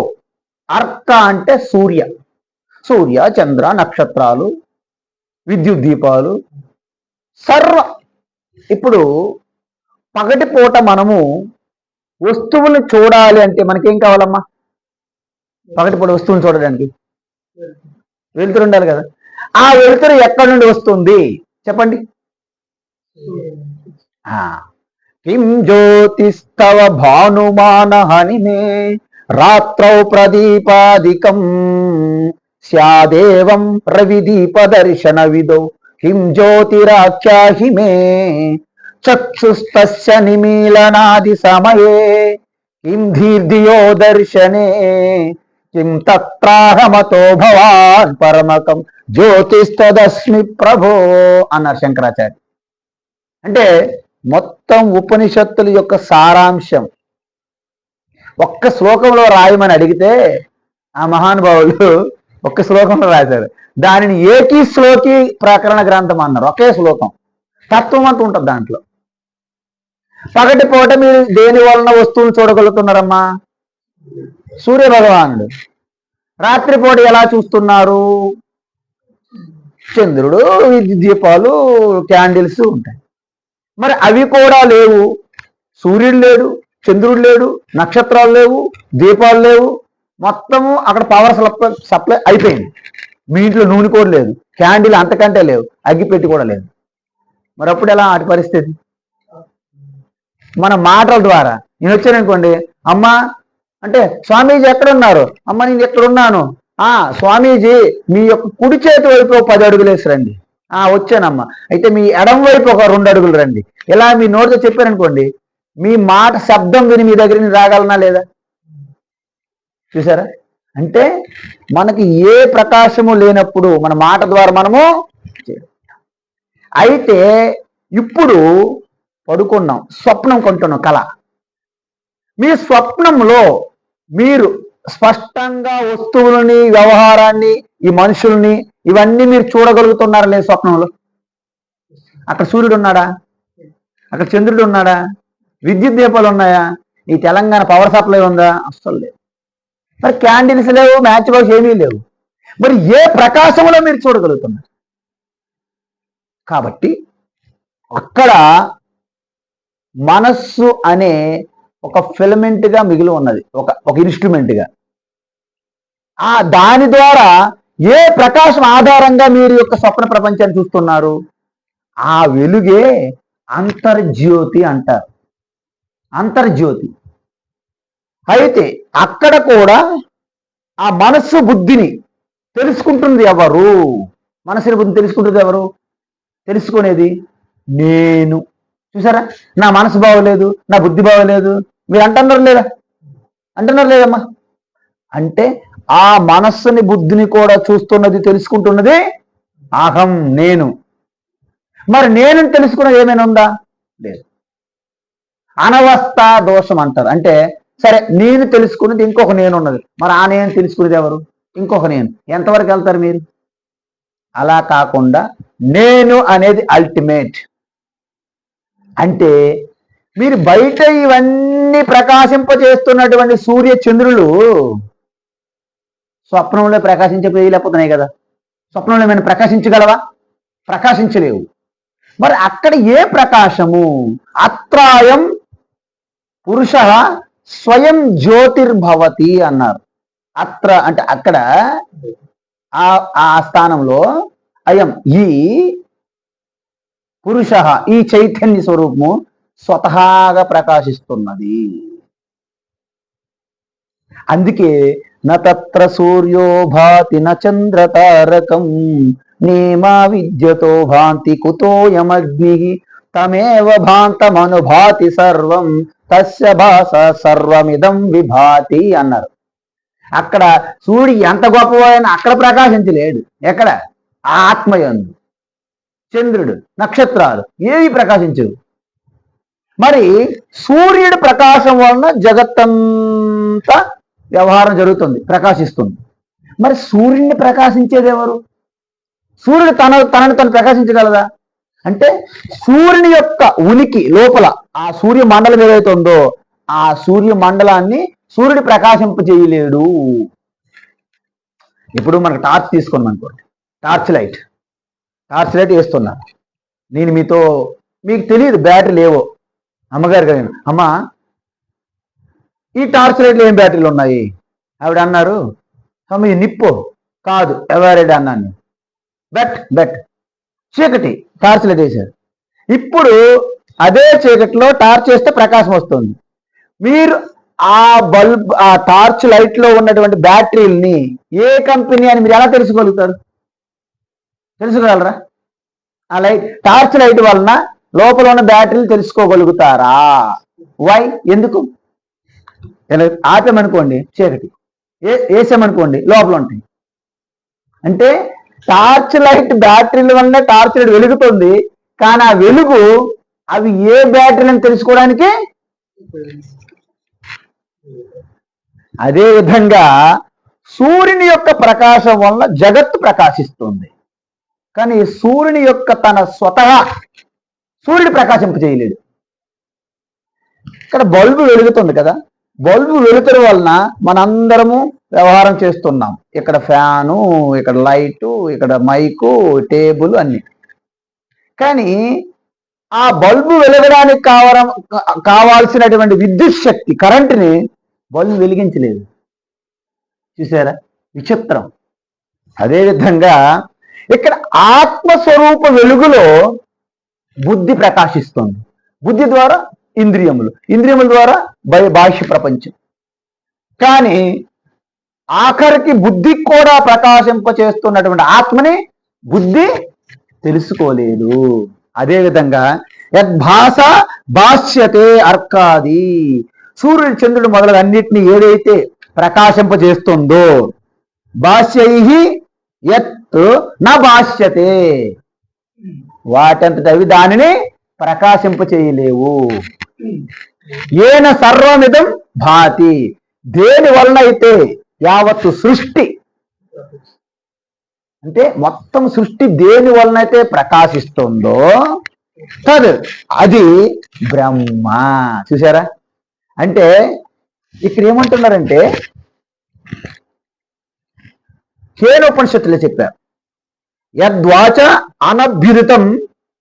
అర్క అంటే సూర్య, సూర్య చంద్ర నక్షత్రాలు విద్యుత్ దీపాలు సర్వ. ఇప్పుడు పగటిపూట మనము వస్తువులను చూడాలి అంటే మనకేం కావాలమ్మా? పగటిపూట వస్తువులను చూడడానికి వెలుతురు ఉండాలి కదా. ఆ వెలుతురు ఎక్కడి నుండి వస్తుంది చెప్పండి? కిం జ్యోతిస్తవ భానుమాన హనిమే రాత్రౌ ప్రదీపాదికం స్యాదేవం రవిదీప దర్శన విదో కిం జ్యోతిరాఖ్యాహి మే చక్షుస్తస్య నిమీలనాది సమయే కిం ధీర్ధియో దర్శనే కిం తత్రాహమతో భవాన్ పరమకం జ్యోతిస్తదస్మి ప్రభో అన్నారు శంకరాచార్య. అంటే మొత్తం ఉపనిషత్తుల యొక్క సారాంశం ఒక్క శ్లోకంలో రాయమని అడిగితే ఆ మహానుభావులు ఒక్క శ్లోకంలో రాశారు. దానిని ఏకీ శ్లోకి ప్రకరణ గ్రంథం అన్నారు. ఒకే శ్లోకం, తత్వం అంతా ఉంటుంది దాంట్లో. పగటి పూట మీరు దేని వలన వస్తువులు చూడగలుగుతున్నారమ్మా? సూర్య భగవానుడు. రాత్రిపూట ఎలా చూస్తున్నారు? చంద్రుడు, విద్యుత్ దీపాలు, క్యాండిల్స్ ఉంటాయి. మరి అవి కూడా లేవు. సూర్యుడు లేడు, చంద్రుడు లేడు, నక్షత్రాలు లేవు, దీపాలు లేవు. మొత్తము అక్కడ పవర్ సప్లై అయిపోయింది. మీ ఇంట్లో నూనె కూడా లేదు, క్యాండిల్ అంతకంటే లేవు, అగ్గిపెట్టి కూడా లేదు. మరి అప్పుడు ఎలా అటు పరిస్థితి? మన మాటల ద్వారా నేను వచ్చాననుకోండి, అమ్మా అంటే స్వామీజీ ఎక్కడున్నారు? అమ్మ నేను ఎక్కడున్నాను. స్వామీజీ మీ యొక్క కుడి చేతి వైపు 10 అడుగులు వేసి రండి. వచ్చానమ్మా. అయితే మీ ఎడం వైపు ఒక 2 అడుగులు రండి. ఇలా మీ నోటితో చెప్పారనుకోండి, మీ మాట శబ్దం విని మీ దగ్గర రాగలనా లేదా? చూసారా? అంటే మనకి ఏ ప్రకాశము లేనప్పుడు మన మాట ద్వారా మనము. అయితే ఇప్పుడు పడుకున్నాం, స్వప్నం కొంటున్నాం, కళ. మీ స్వప్నంలో మీరు స్పష్టంగా వస్తువులని, వ్యవహారాన్ని, ఈ మనుషుల్ని, ఇవన్నీ మీరు చూడగలుగుతున్నారా లేదు? స్వప్నంలో అక్కడ సూర్యుడు ఉన్నాడా? అక్కడ చంద్రుడు ఉన్నాడా? విద్యుత్ దీపాలు ఉన్నాయా? ఈ తెలంగాణ పవర్ సప్లై ఉందా? అస్సలు లేదు. మరి క్యాండిల్స్ లేవు, మ్యాచ్ బాక్స్ ఏమీ లేవు. మరి ఏ ప్రకాశంలో మీరు చూడగలుగుతున్నారు? కాబట్టి అక్కడ మనస్సు అనే ఒక ఫిలమెంట్ గా మిగిలి ఉన్నది, ఒక ఇన్స్ట్రుమెంట్ గా. దాని ద్వారా ఏ ప్రకాశం ఆధారంగా మీరు యొక్క స్వప్న ప్రపంచాన్ని చూస్తున్నారు? ఆ వెలుగే అంతర్జ్యోతి అంటారు. అంతర్జ్యోతి. అయితే అక్కడ కూడా ఆ మనస్సు బుద్ధిని తెలుసుకుంటుంది ఎవరు? మనసుని బుద్ధిని తెలుసుకుంటుంది ఎవరు? తెలుసుకునేది నేను. చూసారా, నా మనసు బాగోలేదు, నా బుద్ధి బాగోలేదు మీరు అంటున్నారు లేదా? అంటున్నారు లేదమ్మా? అంటే ఆ మనస్సుని బుద్ధిని కూడా చూస్తున్నది, తెలుసుకుంటున్నది అహం, నేను. మరి నేను తెలుసుకున్నది ఏమైనా ఉందా? లేదు. అనవస్థ దోషం అంటారు. అంటే సరే, నేను తెలుసుకున్నది ఇంకొక నేను ఉన్నది, మరి ఆ నేను తెలుసుకునేది ఎవరు? ఇంకొక నేను. ఎంతవరకు వెళ్తారు మీరు? అలా కాకుండా నేను అనేది అల్టిమేట్. అంటే మీరు బయట ఇవన్నీ ప్రకాశింపజేస్తున్నటువంటి సూర్య చంద్రులు స్వప్నంలో ప్రకాశించలేకపోతున్నాయి కదా. స్వప్నంలో ఏమైనా ప్రకాశించగలవా? ప్రకాశించలేవు. మరి అక్కడ ఏ ప్రకాశము? అత్రాయం పురుష స్వయం జ్యోతిర్భవతి అన్నారు. అత్ర అంటే అక్కడ ఆ స్థానంలో అయం ఈ పురుష, ఈ చైతన్య స్వరూపము స్వతహాగా ప్రకాశిస్తున్నది. అందుకే నత్ర సూర్యో భాతి నచంద్ర తారకం నేమా విద్యతో భాంతి కుతోయమగ్ని తమేవ భాంతమనుభాతి సర్వం తస్య భాస సర్వమిదం విభాతి అన్నారు. అక్కడ సూర్యుడు ఎంత గొప్పవాడైనా అక్కడ ప్రకాశించలేడు. ఎక్కడ? ఆత్మయందు. చంద్రుడు, నక్షత్రాలు ఏవి ప్రకాశించవు. మరి సూర్యుడి ప్రకాశం వలన జగత్తంతా వ్యవహారం జరుగుతుంది, ప్రకాశిస్తుంది. మరి సూర్యుడిని ప్రకాశించేది ఎవరు? సూర్యుడు తనను తను ప్రకాశించగలదా? అంటే సూర్యుని యొక్క ఉనికి లోపల ఆ సూర్య మండలం ఏదైతే ఉందో ఆ సూర్య మండలాన్ని సూర్యుడు ప్రకాశింపజేయలేడు. ఇప్పుడు మనకు టార్చ్ తీసుకున్నాం అనుకోండి, టార్చ్ లైట్ వేస్తున్నా నేను, మీకు తెలియదు బ్యాటరీ లేవో. అమ్మగారు కదా, అమ్మ ఈ టార్చ్ లైట్లు ఏం బ్యాటరీలు ఉన్నాయి? ఆవిడ అన్నారు, అమ్మ ఇది నిప్పు కాదు, ఎవరెడ్ అన్నాను. బెట్ చీకటి, టార్చ్ లైట్ వేశారు. ఇప్పుడు అదే చీకటిలో టార్చ్ వేస్తే ప్రకాశం వస్తుంది. మీరు ఆ బల్బ్, ఆ టార్చ్ లైట్ లో ఉన్నటువంటి బ్యాటరీలని ఏ కంపెనీ అని మీరు ఎలా తెలుసుకోగలుగుతారు? తెలుసుకోగలరా? ఆ లైట్, టార్చ్ లైట్ వలన లోపల ఉన్న బ్యాటరీలు తెలుసుకోగలుగుతారా? వై? ఎందుకు? ఆపామనుకోండి చీకటి, వేసామనుకోండి లోపల ఉంటాయి. అంటే టార్చ్ లైట్ బ్యాటరీల వల్ల టార్చ్ లైట్ వెలుగుతుంది, కానీ ఆ వెలుగు అవి ఏ బ్యాటరీ అని తెలుసుకోవడానికి. అదే విధంగా సూర్యుని యొక్క ప్రకాశం వల్ల జగత్తు ప్రకాశిస్తుంది, కానీ సూర్యుని యొక్క తన స్వతహా సూర్యుడు ప్రకాశింపజేయలేడు. ఇక్కడ బల్బు వెలుగుతుంది కదా, బల్బు వెలుతురు వలన మనందరము వ్యవహారం చేస్తున్నాం. ఇక్కడ ఫ్యాను, ఇక్కడ లైటు, ఇక్కడ మైకు, టేబుల్ అన్ని. కానీ ఆ బల్బు వెలగడానికి కావాల్సినటువంటి విద్యుత్ శక్తి, కరెంటుని బల్బు వెలిగించలేదు. చూసారా విచిత్రం? అదేవిధంగా ఇక్కడ ఆత్మస్వరూప వెలుగులో బుద్ధి ప్రకాశిస్తుంది. బుద్ధి ద్వారా ఇంద్రియముల ద్వారా బాహ్య ప్రపంచం. కానీ ఆఖరికి బుద్ధికి కూడా ప్రకాశింపచేస్తున్నటువంటి ఆత్మని బుద్ధి తెలుసుకోలేదు. అదేవిధంగా యద్భాష భాష్యతే అర్కాది, సూర్యుడు చంద్రుడు మొదలగు అన్నిటినీ ఏదైతే ప్రకాశింపజేస్తుందో భాష్యై యత్ నా భాష్యతే, వాటంతట అవి దానిని ప్రకాశింపచేయలేవు. ఏన సర్వమిదం భాతి, దేని వలన అయితే యావత్తు సృష్టి, అంటే మొత్తం సృష్టి దేని వలనైతే ప్రకాశిస్తుందో అది బ్రహ్మ. చూసారా? అంటే ఇక్కడ ఏమంటున్నారంటే కేనోపనిషత్తులో చెప్పారు, యద్వాచ అనభ్యుదితం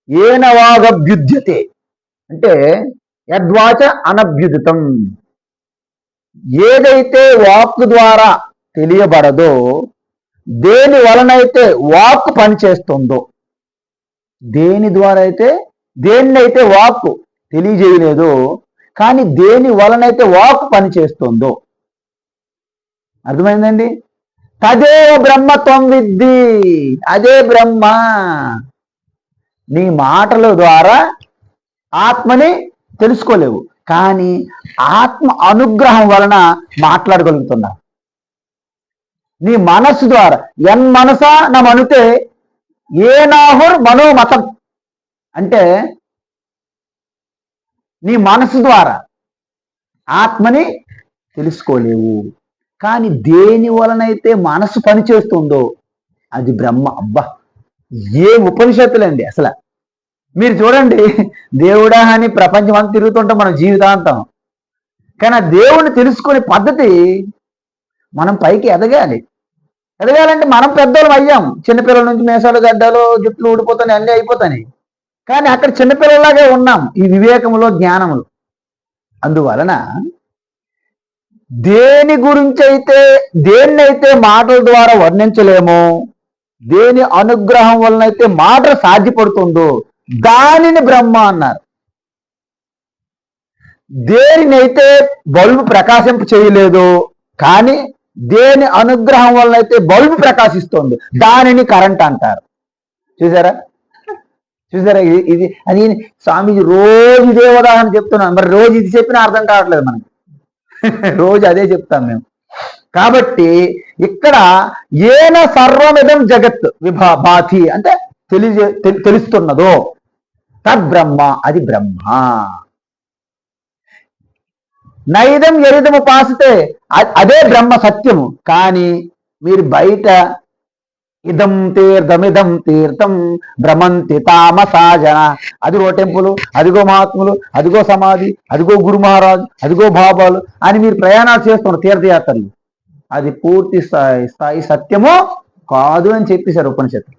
ఏన వాగభ్యుద్యతే. అంటే యద్వాచ అనభ్యుదితం, ఏదైతే వాక్కు ద్వారా తెలియబడదో, దేని వలనైతే వాక్కు పనిచేస్తుందో, దేని ద్వారా అయితే దేన్నైతే వాక్కు తెలియజేయలేదో, కానీ దేని వలనైతే వాక్కు పనిచేస్తుందో. అర్థమైందండి? తదేవ బ్రహ్మత్వం విద్ధి, అదే బ్రహ్మ. నీ మాటల ద్వారా ఆత్మని తెలుసుకోలేవు, కానీ ఆత్మ అనుగ్రహం వలన మాట్లాడగలుగుతున్నావు. నీ మనస్సు ద్వారా ఎన్ మనసా నా మనుతే ఏ నాహుర్ మనోమతం అంటే నీ మనసు ద్వారా ఆత్మని తెలుసుకోలేవు, కానీ దేని వలనైతే మనసు పనిచేస్తుందో అది బ్రహ్మ. అబ్బా, ఏ ఉపనిషత్తులండి అసలు. మీరు చూడండి, దేవుడా అని ప్రపంచం అంతా తిరుగుతుంటాం మనం జీవితాంతం, కానీ ఆ దేవుణ్ణి తెలుసుకునే పద్ధతి మనం పైకి ఎదగాలి. ఎదగాలంటే మనం పెద్దోళ్ళం అయ్యాం. చిన్నపిల్లల నుంచి మేసాలు గడ్డలు జుట్లు ఊడిపోతాయి, అన్నీ అయిపోతాయి, కానీ అక్కడ చిన్నపిల్లలాగే ఉన్నాం ఈ వివేకములో జ్ఞానములు. అందువలన దేని గురించి అయితే దేన్నైతే మాటల ద్వారా వర్ణించలేమో, దేని అనుగ్రహం వలనైతే మాట సాధ్యపడుతుందో దానిని బ్రహ్మ అన్నారు. దేనినైతే బల్బు ప్రకాశింప చేయలేదో, కానీ దేని అనుగ్రహం వలనైతే బల్బు ప్రకాశిస్తుంది దానిని కరెంట్ అంటారు. చూసారా చూసారా ఇది అది స్వామీజీ రోజు ఇదే ఉదాహరణ చెప్తున్నాను. మరి రోజు ఇది చెప్పినా అర్థం కావట్లేదు మనకి. రోజు అదే చెప్తాం మేము. కాబట్టి ఇక్కడ ఏన సర్వమిదం జగత్ విభాతి అంటే తెలుస్తున్నదో తద్బ్రహ్మ, అది బ్రహ్మ. నైదం ఎరిదము పాసితే అదే బ్రహ్మ సత్యము. కానీ మీరు బయట ఇదం తీర్థం భ్రమంతి తామసాజన, అదిగో టెంపుల్, అదిగో మహాత్ములు, అదిగో సమాధి, అదిగో గురు మహారాజు, అదిగో బాబాలు అని మీరు ప్రయాణాలు చేస్తున్నారు తీర్థయాత్రలు. అది పూర్తి స్థాయి సత్యము కాదు అని చెప్పేశారు ఉపనిషత్తులు.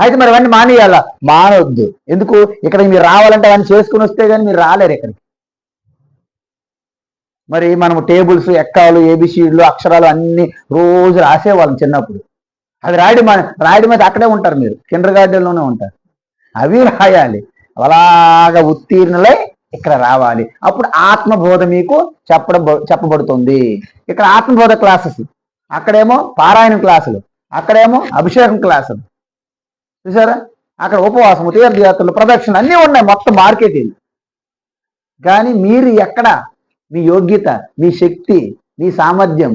అయితే మరి అవన్నీ మానేయాలా? మానవద్దు. ఎందుకు? ఇక్కడ మీరు రావాలంటే అవన్నీ చేసుకుని వస్తే కానీ మీరు రాలేరు ఇక్కడికి. మరి మనము టేబుల్స్, ఎక్కాలు, ఏబిసిడ్లు, అక్షరాలు అన్ని రోజు రాసేవాళ్ళం చిన్నప్పుడు. అది రాయడం మీద అక్కడే ఉంటారు మీరు, కిండర్ గార్డెన్లోనే ఉంటారు. అవి రాయాలి, అలాగా ఉత్తీర్ణులై ఇక్కడ రావాలి. అప్పుడు ఆత్మబోధ మీకు చెప్పబడుతుంది. ఇక్కడ ఆత్మబోధ క్లాసెస్, అక్కడేమో పారాయణ క్లాసులు, అక్కడేమో అభిషేకం క్లాసులు. చూసారా? అక్కడ ఉపవాసము, తీర్థయాత్రలు, ప్రదక్షిణ అన్నీ ఉన్నాయి, మొత్తం మార్కెటింగ్. కానీ మీరు ఎక్కడ మీ యోగ్యత, మీ శక్తి, మీ సామర్థ్యం,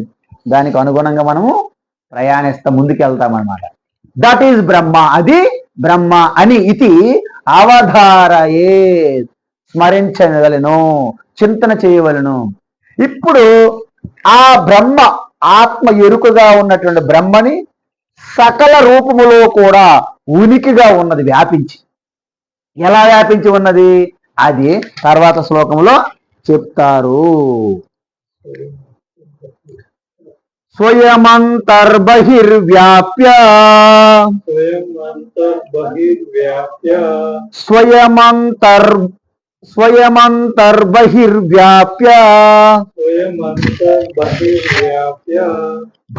దానికి అనుగుణంగా మనము ప్రయాణిస్తాం, ముందుకెళ్తామన్నమాట. దట్ ఈజ్ బ్రహ్మ, అది బ్రహ్మ అని ఇది అవధారయే, స్మరించగలను, చింతన చేయవలను. ఇప్పుడు ఆ బ్రహ్మ, ఆత్మ ఎరుకగా ఉన్నటువంటి బ్రహ్మని సకల రూపములో కూడా ఉనికిగా ఉన్నది, వ్యాపించి. ఎలా వ్యాపించి ఉన్నది అది తర్వాత శ్లోకంలో చెప్తారు. స్వయమంతర్బహిర్వ్యాప్య స్వయమంతర్బహిర్వ్యాప్య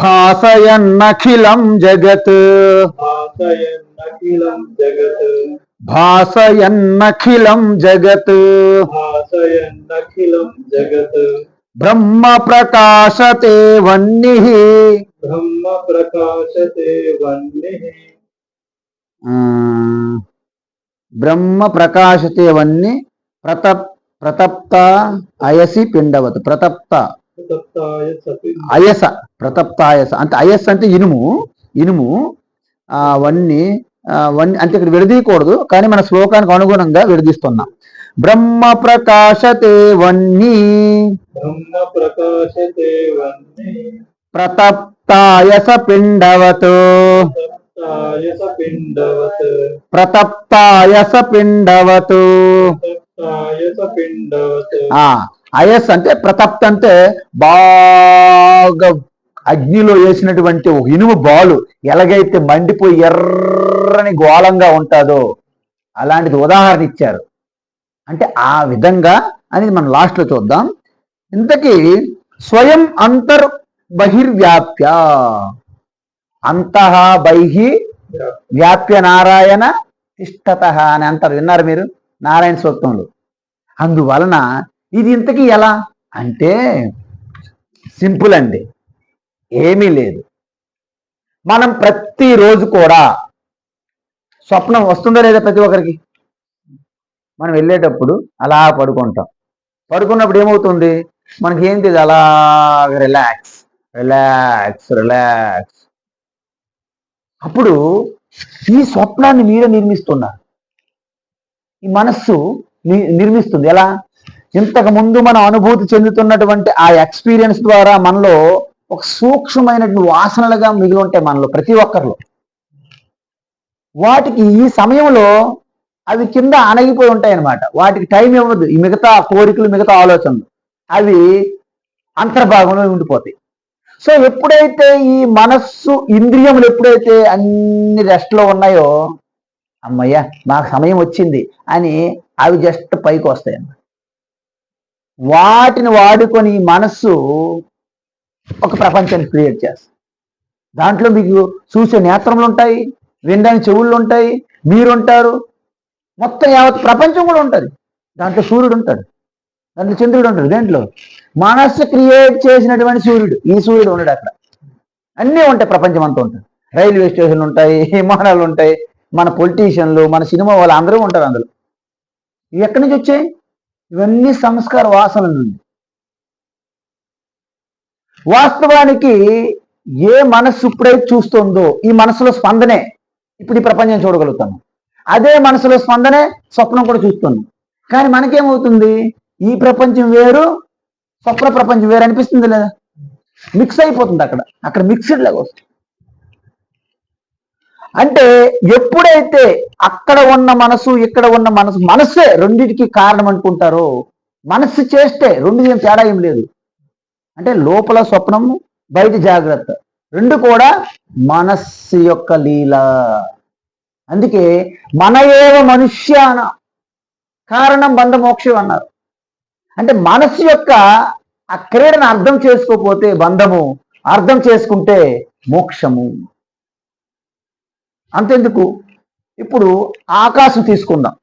భాసయన్నఖిలం జగత్ భాసయన్నఖిలం జగత్ బ్రహ్మ ప్రకాశతే వన్నిః బ్రహ్మ ప్రకాశతే వన్ని ప్రతప్త అయసి పిండవత్. ప్రతప్త అయస, ప్రతప్తాయస అంటే అయస్ అంటే ఇనుము వన్ని అంటే ఇక్కడ విడదీయకూడదు, కానీ మన శ్లోకానికి అనుగుణంగా విడదీస్తున్నాం. బ్రహ్మ ప్రకాశతే వన్ని ప్రతప్తాయస పిండవత్ ప్రతప్తాయస పిండవత్. అయస్ అంటే ప్రతప్త అంటే బాగా అగ్నిలో వేసినటువంటి ఒక ఇనుము బాలు ఎలాగైతే మండిపోయి ఎర్రని గోళంగా ఉంటుందో అలాంటిది ఉదాహరణ ఇచ్చారు. అంటే ఆ విధంగా అనేది మనం లాస్ట్లో చూద్దాం. ఇంతకీ స్వయం అంతర్ బహిర్వ్యాప్య, అంతః బైహి వ్యాప్య నారాయణ తిష్టత అని అంటారు, విన్నారు మీరు నారాయణ సూక్తంలో. అందువలన ఇది ఇంతకీ ఎలా అంటే సింపుల్ అండి, ఏమీ లేదు. మనం ప్రతిరోజు కూడా స్వప్నం వస్తుందా లేదా ప్రతి ఒక్కరికి? మనం వెళ్ళేటప్పుడు అలా పడుకుంటాం, పడుకున్నప్పుడు ఏమవుతుంది మనకి ఏంటి, అలా రిలాక్స్ రిలాక్స్ రిలాక్స్. అప్పుడు ఈ స్వప్నాన్ని మీరే నిర్మిస్తున్నారు, ఈ మనస్సు నిర్మిస్తుంది. ఎలా? ఇంతకు ముందు మనం అనుభూతి చెందుతున్నటువంటి ఆ ఎక్స్పీరియన్స్ ద్వారా మనలో ఒక సూక్ష్మమైనటువంటి వాసనలుగా మిగిలి ఉంటాయి మనలో ప్రతి ఒక్కరిలో. వాటికి ఈ సమయంలో అవి కింద అణగిపోయి ఉంటాయి అన్నమాట. వాటికి టైం ఇవ్వదు, ఈ మిగతా కోరికలు మిగతా ఆలోచనలు అవి అంతర్భాగంలో ఉండిపోతాయి. సో ఎప్పుడైతే ఈ మనస్సు ఇంద్రియములు ఎప్పుడైతే అన్ని రెస్ట్లో ఉన్నాయో, అమ్మయ్య నాకు సమయం వచ్చింది అని అవి జస్ట్ పైకి వస్తాయి అన్నమాట. వాటిని వాడుకొని మనస్సు ఒక ప్రపంచాన్ని క్రియేట్ చేస్తుంది. దాంట్లో మీకు చూసే నేత్రములు ఉంటాయి, వినడానికి చెవుళ్ళు ఉంటాయి, మీరుంటారు, మొత్తం యావత్ ప్రపంచం కూడా ఉంటుంది. దాంట్లో సూర్యుడు ఉంటాడు, దాంట్లో చంద్రుడు ఉంటాడు. దేంట్లో? మనస్సు క్రియేట్ చేసినటువంటి సూర్యుడు. ఈ సూర్యుడు ఉన్నాడు అక్కడ, అన్నీ ఉంటాయి, ప్రపంచం అంతా ఉంటుంది. రైల్వే స్టేషన్లు ఉంటాయి, విమానాలు ఉంటాయి, మన పొలిటీషియన్లు, మన సినిమా వాళ్ళు అందరూ ఉంటారు అందులో. ఇవి ఎక్కడి నుంచి వచ్చాయి? ఇవన్నీ సంస్కార వాసనల నుండి. వాస్తవానికి ఏ మనస్సు ఇప్పుడైతే చూస్తుందో ఈ మనసులో స్పందనే ఇప్పుడు ఈ ప్రపంచం చూడగలుగుతాను. అదే మనసులో స్పందనే స్వప్నం కూడా చూస్తున్నాం. కానీ మనకేమవుతుంది, ఈ ప్రపంచం వేరు స్వప్న ప్రపంచం వేరు అనిపిస్తుంది లేదా? మిక్స్ అయిపోతుంది, అక్కడ అక్కడ మిక్స్డ్ లాగా వస్తుంది. అంటే ఎప్పుడైతే అక్కడ ఉన్న మనసు ఇక్కడ ఉన్న మనసు, మనస్సే రెండింటికి కారణం అనుకుంటారో, మనస్సు చేస్తే రెండు ఏం తేడా ఏం లేదు. అంటే లోపల స్వప్నము, బయట జాగ్రత్త, రెండు కూడా మనస్సు యొక్క లీల. అందుకే మన ఏవ మనుష్యాన కారణం బంధ మోక్షం అన్నారు. అంటే మనస్సు యొక్క ఆ క్రీడను అర్థం చేసుకోకపోతే బంధము, అర్థం చేసుకుంటే మోక్షము. అంతెందుకు, ఇప్పుడు ఆకాశం తీసుకుందాం.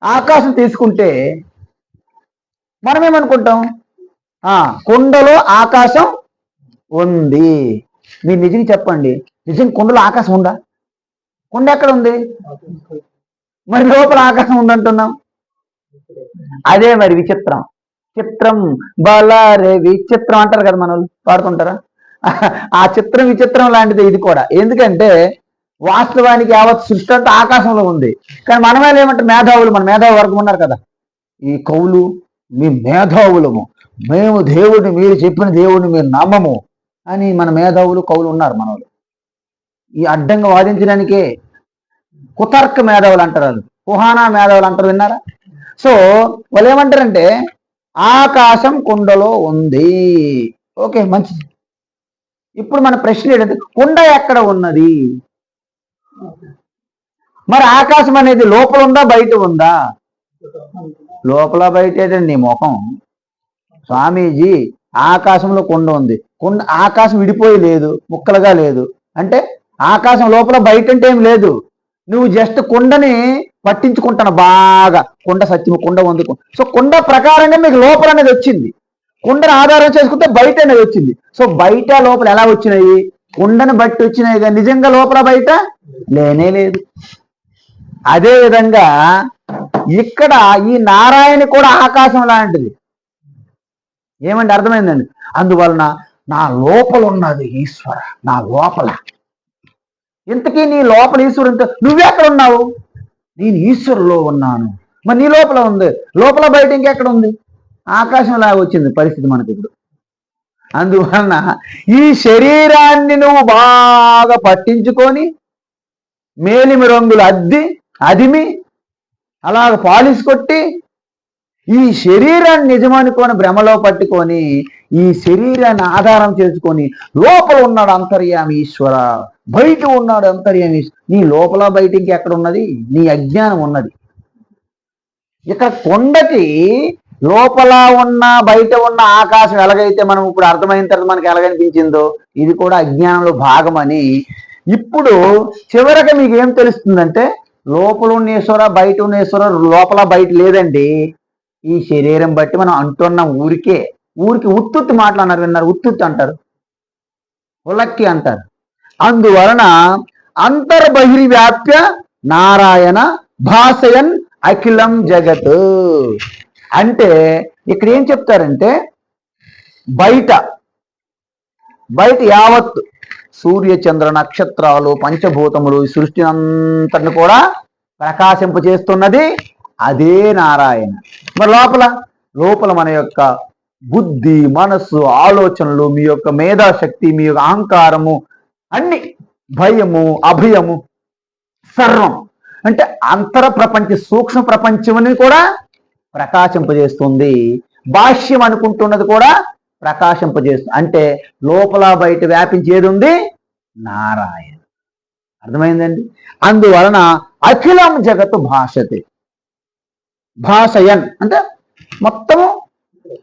ఆకాశం తీసుకుంటే మనమేమనుకుంటాం, కుండలో ఆకాశం ఉంది. మీరు నిజంగా చెప్పండి, నిజంగా కుండలో ఆకాశం ఉందా? కుండ ఎక్కడ ఉంది? మరి లోపల ఆకాశం ఉందంటున్నాం. అదే మరి విచిత్రం. చిత్రం బలారే విచిత్రం అంటారు కదా, మన వాళ్ళు పాడుతుంటారా? ఆ చిత్రం విచిత్రం లాంటిది ఇది కూడా. ఎందుకంటే వాస్తవానికి యావత్ సృష్టి అంతా ఆకాశంలో ఉంది. కానీ మన మీద ఏమంటే మేధావులు, మన మేధావి వర్గం ఉన్నారు కదా, ఈ కవులు, మీ మేధావులము, మేము దేవుడిని, మీరు చెప్పిన దేవుడిని మీరు నమ్మము అని మన మేధావులు కవులు ఉన్నారు మనలో. ఈ అడ్డంగా వాదించడానికే కుతర్క మేధావులు అంటారు, వాళ్ళు కుహానా మేధావులు అంటారు, విన్నారా? సో వాళ్ళు ఏమంటారంటే ఆకాశం కుండలో ఉంది. ఓకే, మంచిది. ఇప్పుడు మన ప్రశ్న ఏంటంటే కుండ ఎక్కడ ఉన్నది? మరి ఆకాశం అనేది లోపల ఉందా బయట ఉందా? లోపల బయట ఏంటండి నీ ముఖం. స్వామీజీ ఆకాశంలో కుండ ఉంది, కుండ ఆకాశం విడిపోయి లేదు, ముక్కలుగా లేదు అంటే ఆకాశం లోపల బయట అంటే ఏం లేదు. నువ్వు జస్ట్ కుండని పట్టించుకుంటాను బాగా, కుండ సత్యము, కుండ ఉంది. సో కుండ ప్రకారంగా మీకు లోపల అనేది వచ్చింది, కుండను ఆధారం చేసుకుంటే బయట అనేది వచ్చింది. సో బయట లోపల ఎలా వచ్చినాయి? కుండను బట్టి వచ్చినాయి, కానీ నిజంగా లోపల బయట లేనే లేదు. అదే విధంగా ఇక్కడ ఈ నారాయణ కూడా ఆకాశం లాంటిది. ఏమంటే అర్థమైందండి? అందువలన నా లోపల ఉన్నది ఈశ్వర, నా లోపల. ఇంతకీ నీ లోపల ఈశ్వరునితో నువ్వెక్కడ ఉన్నావు? నేను ఈశ్వరులో ఉన్నాను. మరి నీ లోపల ఉంది, లోపల బయట ఇంకెక్కడ ఉంది? ఆకాశంలాగా వచ్చింది పరిస్థితి మనకి ఇప్పుడు. అందువలన ఈ శరీరాన్ని నువ్వు బాగా పట్టించుకొని మేలిమి రంగులు అదిమి అలాగ పాలిష్ కొట్టి ఈ శరీరాన్ని నిజమనుకొని భ్రమలో పట్టుకొని ఈ శరీరాన్ని ఆధారం చేసుకొని లోపల ఉన్నాడు అంతర్యామి ఈశ్వర, బయట ఉన్నాడు అంతర్యామి. నీ లోపల బయట ఇంకెక్కడ ఉన్నది? నీ అజ్ఞానం ఉన్నది. ఇక్కడ కొండకి లోపల ఉన్న బయట ఉన్న ఆకాశం ఎలాగైతే మనం ఇప్పుడు అర్థమైన తర్వాత మనకి ఎలాగనిపించిందో, ఇది కూడా అజ్ఞానంలో భాగమని ఇప్పుడు చివరికి మీకు ఏం తెలుస్తుందంటే లోపల ఉన్న ఈశ్వర బయట ఉన్న ఈశ్వర లోపల బయట లేదండి. ఈ శరీరం బట్టి మనం అంటున్నాం. ఊరికి ఉత్తుత్తి మాటలు అన్నారు, విన్నారు? ఉత్తుత్తి అంటారు, ఉలక్కి అంటారు. అందువలన అంతర్బహిర్వ్యాప్య నారాయణ భాషయన్ అఖిలం జగత్ అంటే ఇక్కడ ఏం చెప్తారంటే బయట యావత్ సూర్య చంద్ర నక్షత్రాలు పంచభూతములు ఈ సృష్టి అంతటిని కూడా ప్రకాశింపచేస్తున్నది అదే నారాయణ. మరి లోపల మన యొక్క బుద్ధి, మనస్సు, ఆలోచనలు, మీ యొక్క మేధాశక్తి, మీ యొక్క అహంకారము, అన్ని భయము, అభయము, సర్వం అంటే అంతర ప్రపంచ సూక్ష్మ ప్రపంచముని కూడా ప్రకాశింపజేస్తుంది. భాష్యం అనుకుంటున్నది కూడా ప్రకాశింపజేస్తుంది. అంటే లోపల బయట వ్యాపించేది ఉంది నారాయణ. అర్థమైందండి? అందువలన అఖిలం జగత్తు భాషతే. భాషయన్ అంటే మొత్తము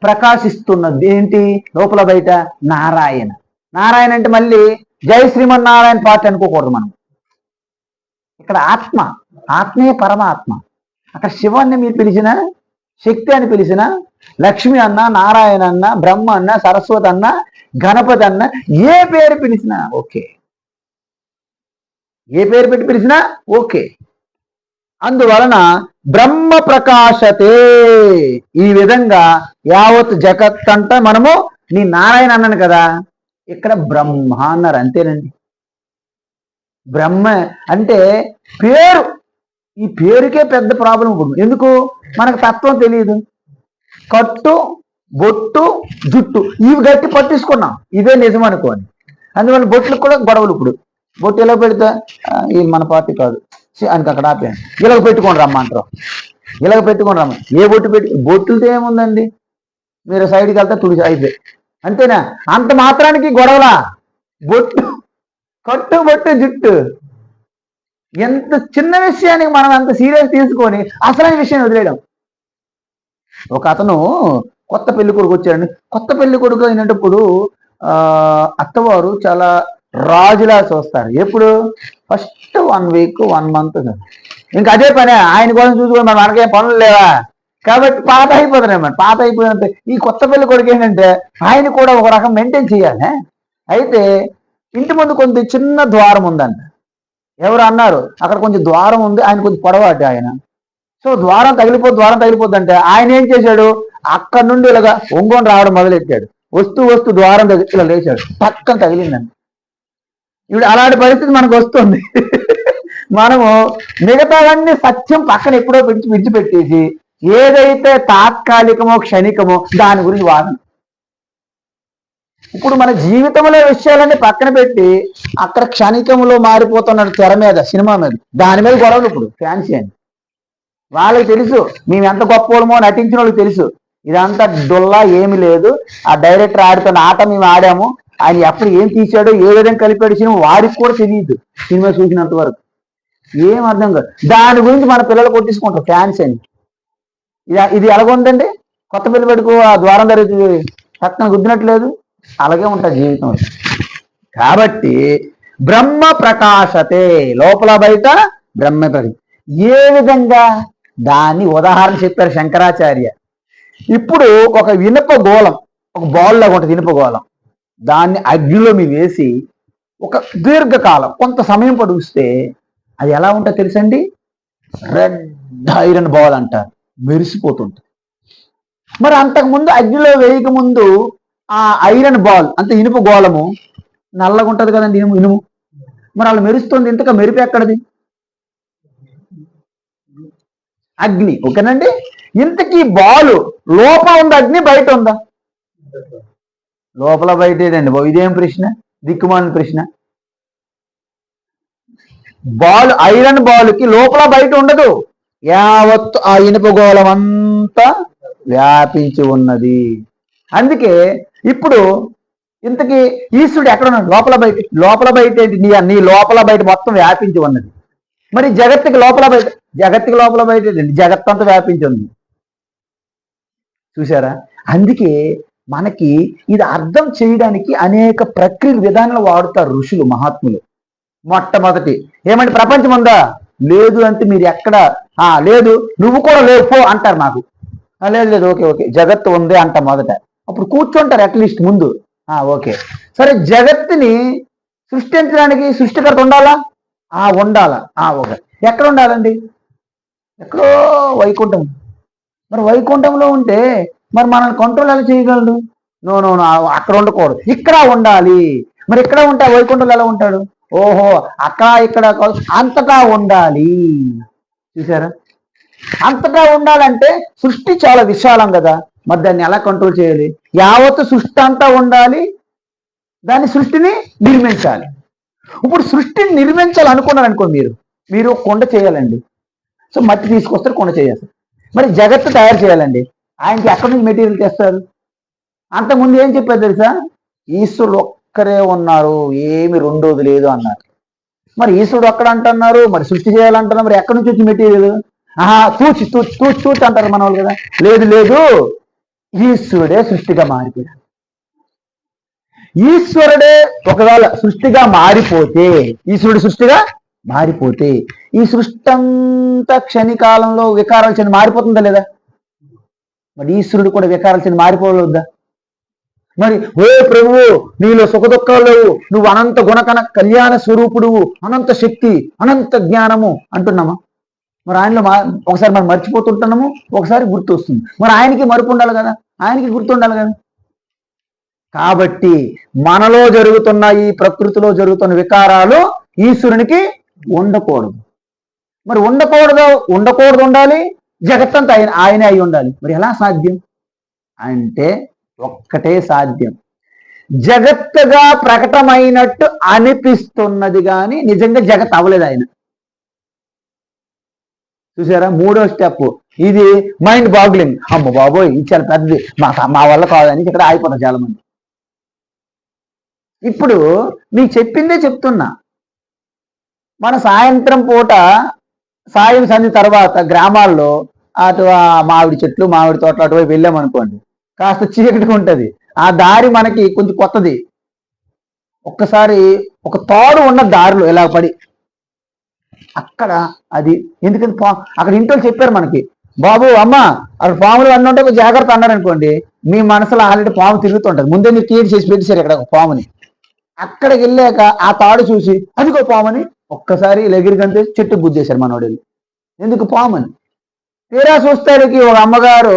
ప్రకాశిస్తున్నది ఏంటి? లోపల బయట నారాయణ. నారాయణ అంటే మళ్ళీ జై శ్రీమన్నారాయణ పార్టీ అనుకోకూడదు మనం. ఇక్కడ ఆత్మే పరమాత్మ. అక్కడ శివాన్ని మీరు పిలిచిన, శక్తి అని పిలిచిన, లక్ష్మి అన్న, నారాయణ అన్న, బ్రహ్మ అన్న, సరస్వతి అన్న, గణపతి అన్న, ఏ పేరు పిలిచినా ఓకే, ఏ పేరు పెట్టి పిలిచినా ఓకే. అందువలన బ్రహ్మ ప్రకాశతే. ఈ విధంగా యావత్ జగత్ అంతా మనము నీ నారాయణ అన్నాను కదా, ఇక్కడ బ్రహ్మ అన్నారు, అంతేనండి. బ్రహ్మ అంటే పేరు. ఈ పేరుకే పెద్ద ప్రాబ్లం ఉంటుంది. ఎందుకు? మనకు తత్వం తెలియదు. కట్టు, బొట్టు, జుట్టు ఇవి గట్టి పట్టించుకున్నాం, ఇదే నిజం అనుకోని. అందువల్ల బొట్లకు కూడా గొడవలు. ఇప్పుడు బొట్టు ఇలా పెడితే ఇది మన పార్టీ కాదు అని అక్కడ ఆపాను. ఇలాగ పెట్టుకోండి రమ్మంటారు, ఇలాగ పెట్టుకోండి రమ్మ. ఏ బొట్టులతో ఏముందండి? మీరు సైడ్కి వెళ్తే తుడిచి అయిపోయి అంతేనా? అంత మాత్రానికి గొడవలా? బొట్టు, కట్టు, బొట్టు, జుట్టు ఎంత చిన్న విషయానికి మనం అంత సీరియస్ తీసుకొని అసలైన విషయాన్ని వదిలేయడం. ఒక అతను కొత్త పెళ్లి కొడుకు వచ్చాడండి. కొత్త పెళ్లి కొడుకు అయినప్పుడు అత్తవారు చాలా రాజులా చూస్తారు. ఎప్పుడు? ఫస్ట్ 1 వీక్ 1 మంత్ ఇంకా అదే పనే. ఆయన కోసం చూసుకొని మనం మనకేం పనులు లేవా కాబట్టి పాత అయిపోతున్నాయి. పాత అయిపోయినంత ఈ కొత్త పెళ్లి కొడుకు ఏంటంటే ఆయన కూడా ఒక రకం మెయింటైన్ చేయాలి. అయితే ఇంటి ముందు కొంచెం చిన్న ద్వారం ఉందంట. ఎవరు అన్నారు అక్కడ కొంచెం ద్వారం ఉంది, ఆయన కొంచెం పొడవాటి ఆయన. సో ద్వారం తగిలిపోద్ది అంటే ఆయన ఏం చేశాడు, అక్కడ నుండి ఇలాగా ఒంగోని రావడం మొదలెట్టాడు. వస్తూ ద్వారం దగ్గర ఇలా లేచాడు, పక్కన తగిలిందండి. ఇప్పుడు అలాంటి పరిస్థితి మనకు వస్తుంది. మనము మిగతావన్నీ సత్యం పక్కన ఎప్పుడో విడిచిపెట్టేసి ఏదైతే తాత్కాలికమో క్షణికమో దాని గురించి వాదన. ఇప్పుడు మన జీవితంలో విషయాలన్నీ పక్కన పెట్టి అక్కడ క్షణికంలో మారిపోతున్నాడు తెర మీద, సినిమా మీద, దాని మీద గొడవలు. ఇప్పుడు ఫ్యాన్సీ అని వాళ్ళకి తెలుసు, మేము ఎంత గొప్పమో నటించిన వాళ్ళకి తెలుసు. ఇదంతా డొల్లా ఏమి లేదు, ఆ డైరెక్టర్ ఆడుతున్న ఆట మేము ఆడాము, ఆయన ఎప్పుడు ఏం తీశాడో ఏ విధంగా కలిపాడు సినిమా వారికి కూడా తెలియదు. సినిమా చూసినంత వరకు ఏం అర్థం కాదు. దాని గురించి మన పిల్లలు కొట్టించుకుంటారు ఫ్యాన్స్ అని. ఇది ఎలాగుందండి? కొత్త పిల్ల పెట్టుకు ఆ ద్వారం దగ్గర పక్కన గుద్దినట్లేదు, అలాగే ఉంటుంది జీవితం. కాబట్టి బ్రహ్మ ప్రకాశతే, లోపల బయట బ్రహ్మ ప్రకాశ. ఏ విధంగా? దాన్ని ఉదాహరణ చెప్పారు శంకరాచార్య. ఇప్పుడు ఒక ఇనుప గోళం, ఒక బాల్ లాగా ఉంటుంది ఇనుప గోళం, దాన్ని అగ్నిలో మీరు వేసి ఒక దీర్ఘకాలం కొంత సమయం పొడిగిస్తే అది ఎలా ఉంటుంది తెలుసండి? రెడ్ ఐరన్ బాల్ అంటారు, మెరిసిపోతుంటుంది. మరి అంతకుముందు అగ్నిలో వేయక ముందు ఆ ఐరన్ బాల్ అంటే ఇనుప గోళము నల్లగా ఉంటుంది కదండి, ఇనుము. మరి అలా మెరుస్తుంది, ఇంతగా మెరుపు ఎక్కడది? అగ్ని. ఓకేనండి? ఇంతకీ బాలు లోపల ఉంది అగ్ని, బయట ఉందా? లోపల బయట ఏదండి బాబు? ఇదేం ప్రశ్న, దిక్కుమాలిన ప్రశ్న. బాల్, ఐరన్ బాలుకి లోపల బయట ఉండదు, యావత్తు ఆ ఇనుప గోళం అంతా వ్యాపించి ఉన్నది. అందుకే ఇప్పుడు ఇంతకీ ఈశ్వరుడు ఎక్కడ ఉన్నాడు? లోపల బయట. లోపల బయట ఏంటి? నీ లోపల బయట మొత్తం వ్యాపించి ఉన్నది. మరి జగత్తుకి లోపల బయట ఏంటండి? జగత్తంతా వ్యాపించి ఉంది. చూసారా? అందుకే మనకి ఇది అర్థం చేయడానికి అనేక ప్రక్రియ విధానాలు వాడుతారు ఋషులు, మహాత్ములు. మొట్టమొదటి ఏమంటే ప్రపంచం ఉందా? లేదు అంటే మీరు ఎక్కడ లేదు నువ్వు కూడా లేవు పో అంటారు నాకు. లేదు లేదు ఓకే ఓకే జగత్తు ఉంది అంట మొదట. అప్పుడు కూర్చుంటారు అట్లీస్ట్ ముందు. ఓకే సరే, జగత్తుని సృష్టించడానికి సృష్టికర్త ఉండాలా? ఉండాలా. ఓకే, ఎక్కడ ఉండాలండి? ఎక్కడో వైకుంఠం. మరి వైకుంఠంలో ఉంటే మరి మనల్ని కంట్రోల్ ఎలా చేయగలడు? నో నో నో, అక్కడ ఉండకూడదు, ఇక్కడ ఉండాలి. మరి ఇక్కడ ఉంటే వైకుంఠంలో ఎలా ఉంటాడు? ఓహో, అక్కడ ఇక్కడ అంతటా ఉండాలి. చూసారా? అంతటా ఉండాలంటే సృష్టి చాలా విశాలం కదా, మరి దాన్ని ఎలా కంట్రోల్ చేయాలి? యావత్తు సృష్టి అంతా ఉండాలి, దాన్ని సృష్టిని నిర్మించాలి. ఇప్పుడు సృష్టిని నిర్మించాలనుకున్నారనుకో, మీరు కొండ చేయాలండి. సో మట్టి తీసుకొస్తారు, కొండ చేయాలి. మరి జగత్తు తయారు చేయాలండి, ఆయనకి ఎక్కడి నుంచి మెటీరియల్ తెస్తారు? అంతకుముందు ఏం చెప్పారు తెలుసా? ఈశ్వరుడు ఒక్కరే ఉన్నారు, ఏమి రెండోది లేదు అన్నారు. మరి ఈశ్వరుడు ఒక్కడ అంటున్నారు, మరి సృష్టి చేయాలంటున్నారు, మరి ఎక్కడి నుంచి వచ్చి మెటీరియల్? తూచి తూచి తూచి తూచి అంటారు మన వాళ్ళు కదా. లేదు లేదు, ఈశ్వరుడే సృష్టిగా మారిపోయాడు. ఈశ్వరుడే ఒకవేళ సృష్టిగా మారిపోతే, ఈశ్వరుడు సృష్టిగా మారిపోతే ఈ సృష్టి అంతా క్షణికాలంలో వికారాలు చెంది మారిపోతుందా లేదా? మరి ఈశ్వరుడు కూడా వికారాలు చెంది మారిపోవద్దా? మరి ఓ ప్రభువు, నీలో సుఖ దుఃఖాలు లేవు, నువ్వు అనంత గుణకణ కళ్యాణ స్వరూపుడు, అనంత శక్తి, అనంత జ్ఞానము అంటున్నామా? మరి ఆయనలో ఒకసారి మనం మర్చిపోతుంటున్నాము, ఒకసారి గుర్తు వస్తుంది. మరి ఆయనకి మరుపు ఉండాలి కదా, ఆయనకి గుర్తు ఉండాలి కదా. కాబట్టి మనలో జరుగుతున్న ఈ ప్రకృతిలో జరుగుతున్న వికారాలు ఈశ్వరునికి ఉండకూడదు. మరి ఉండకూడదు ఉండాలి, జగత్తంతా ఆయనే అయి ఉండాలి. మరి ఎలా సాధ్యం అంటే ఒక్కటే సాధ్యం, జగత్తుగా ప్రకటమైనట్టు అనిపిస్తున్నది కానీ నిజంగా జగత్ అవ్వలేదు ఆయన. చూసారా? మూడో స్టెప్ ఇది, మైండ్ బాగ్లింగ్. అమ్మ బాబోయ్, ఇది చాలా పెద్దది, మా వల్ల కాదని ఇక్కడ ఆగిపోతారు చాలా మంది. ఇప్పుడు మీకు చెప్పిందే చెప్తున్నా. మన సాయంత్రం పూట, సాయం సంధి తర్వాత గ్రామాల్లో అటు మామిడి చెట్లు, మామిడి తోటలు అటువైపు వెళ్ళామనుకోండి, కాస్త చీకటిగా ఉంటుంది. ఆ దారి మనకి కొంచెం కొత్తది. ఒక్కసారి ఒక తాడు ఉన్న దారిలో ఇలా పడి అక్కడ అది, ఎందుకంటే అక్కడ ఇంట్లో చెప్పారు మనకి, బాబు అమ్మ అక్కడ పాములు అన్నీ ఉంటే జాగ్రత్త అన్నారు అనుకోండి, మీ మనసులో ఆల్రెడీ పాము తిరుగుతుంటది, ముందే మీరు క్రియేట్ చేసి పెట్టేశారు ఇక్కడ ఒక పాముని. అక్కడికి వెళ్ళాక ఆ తాడు చూసి అదిగో పామని ఒక్కసారి ఎగిరికంటే చెట్టు గుద్దేశారు మనోడు. ఎందుకు? పామని. తీరా చూస్తాడికి ఒక అమ్మగారు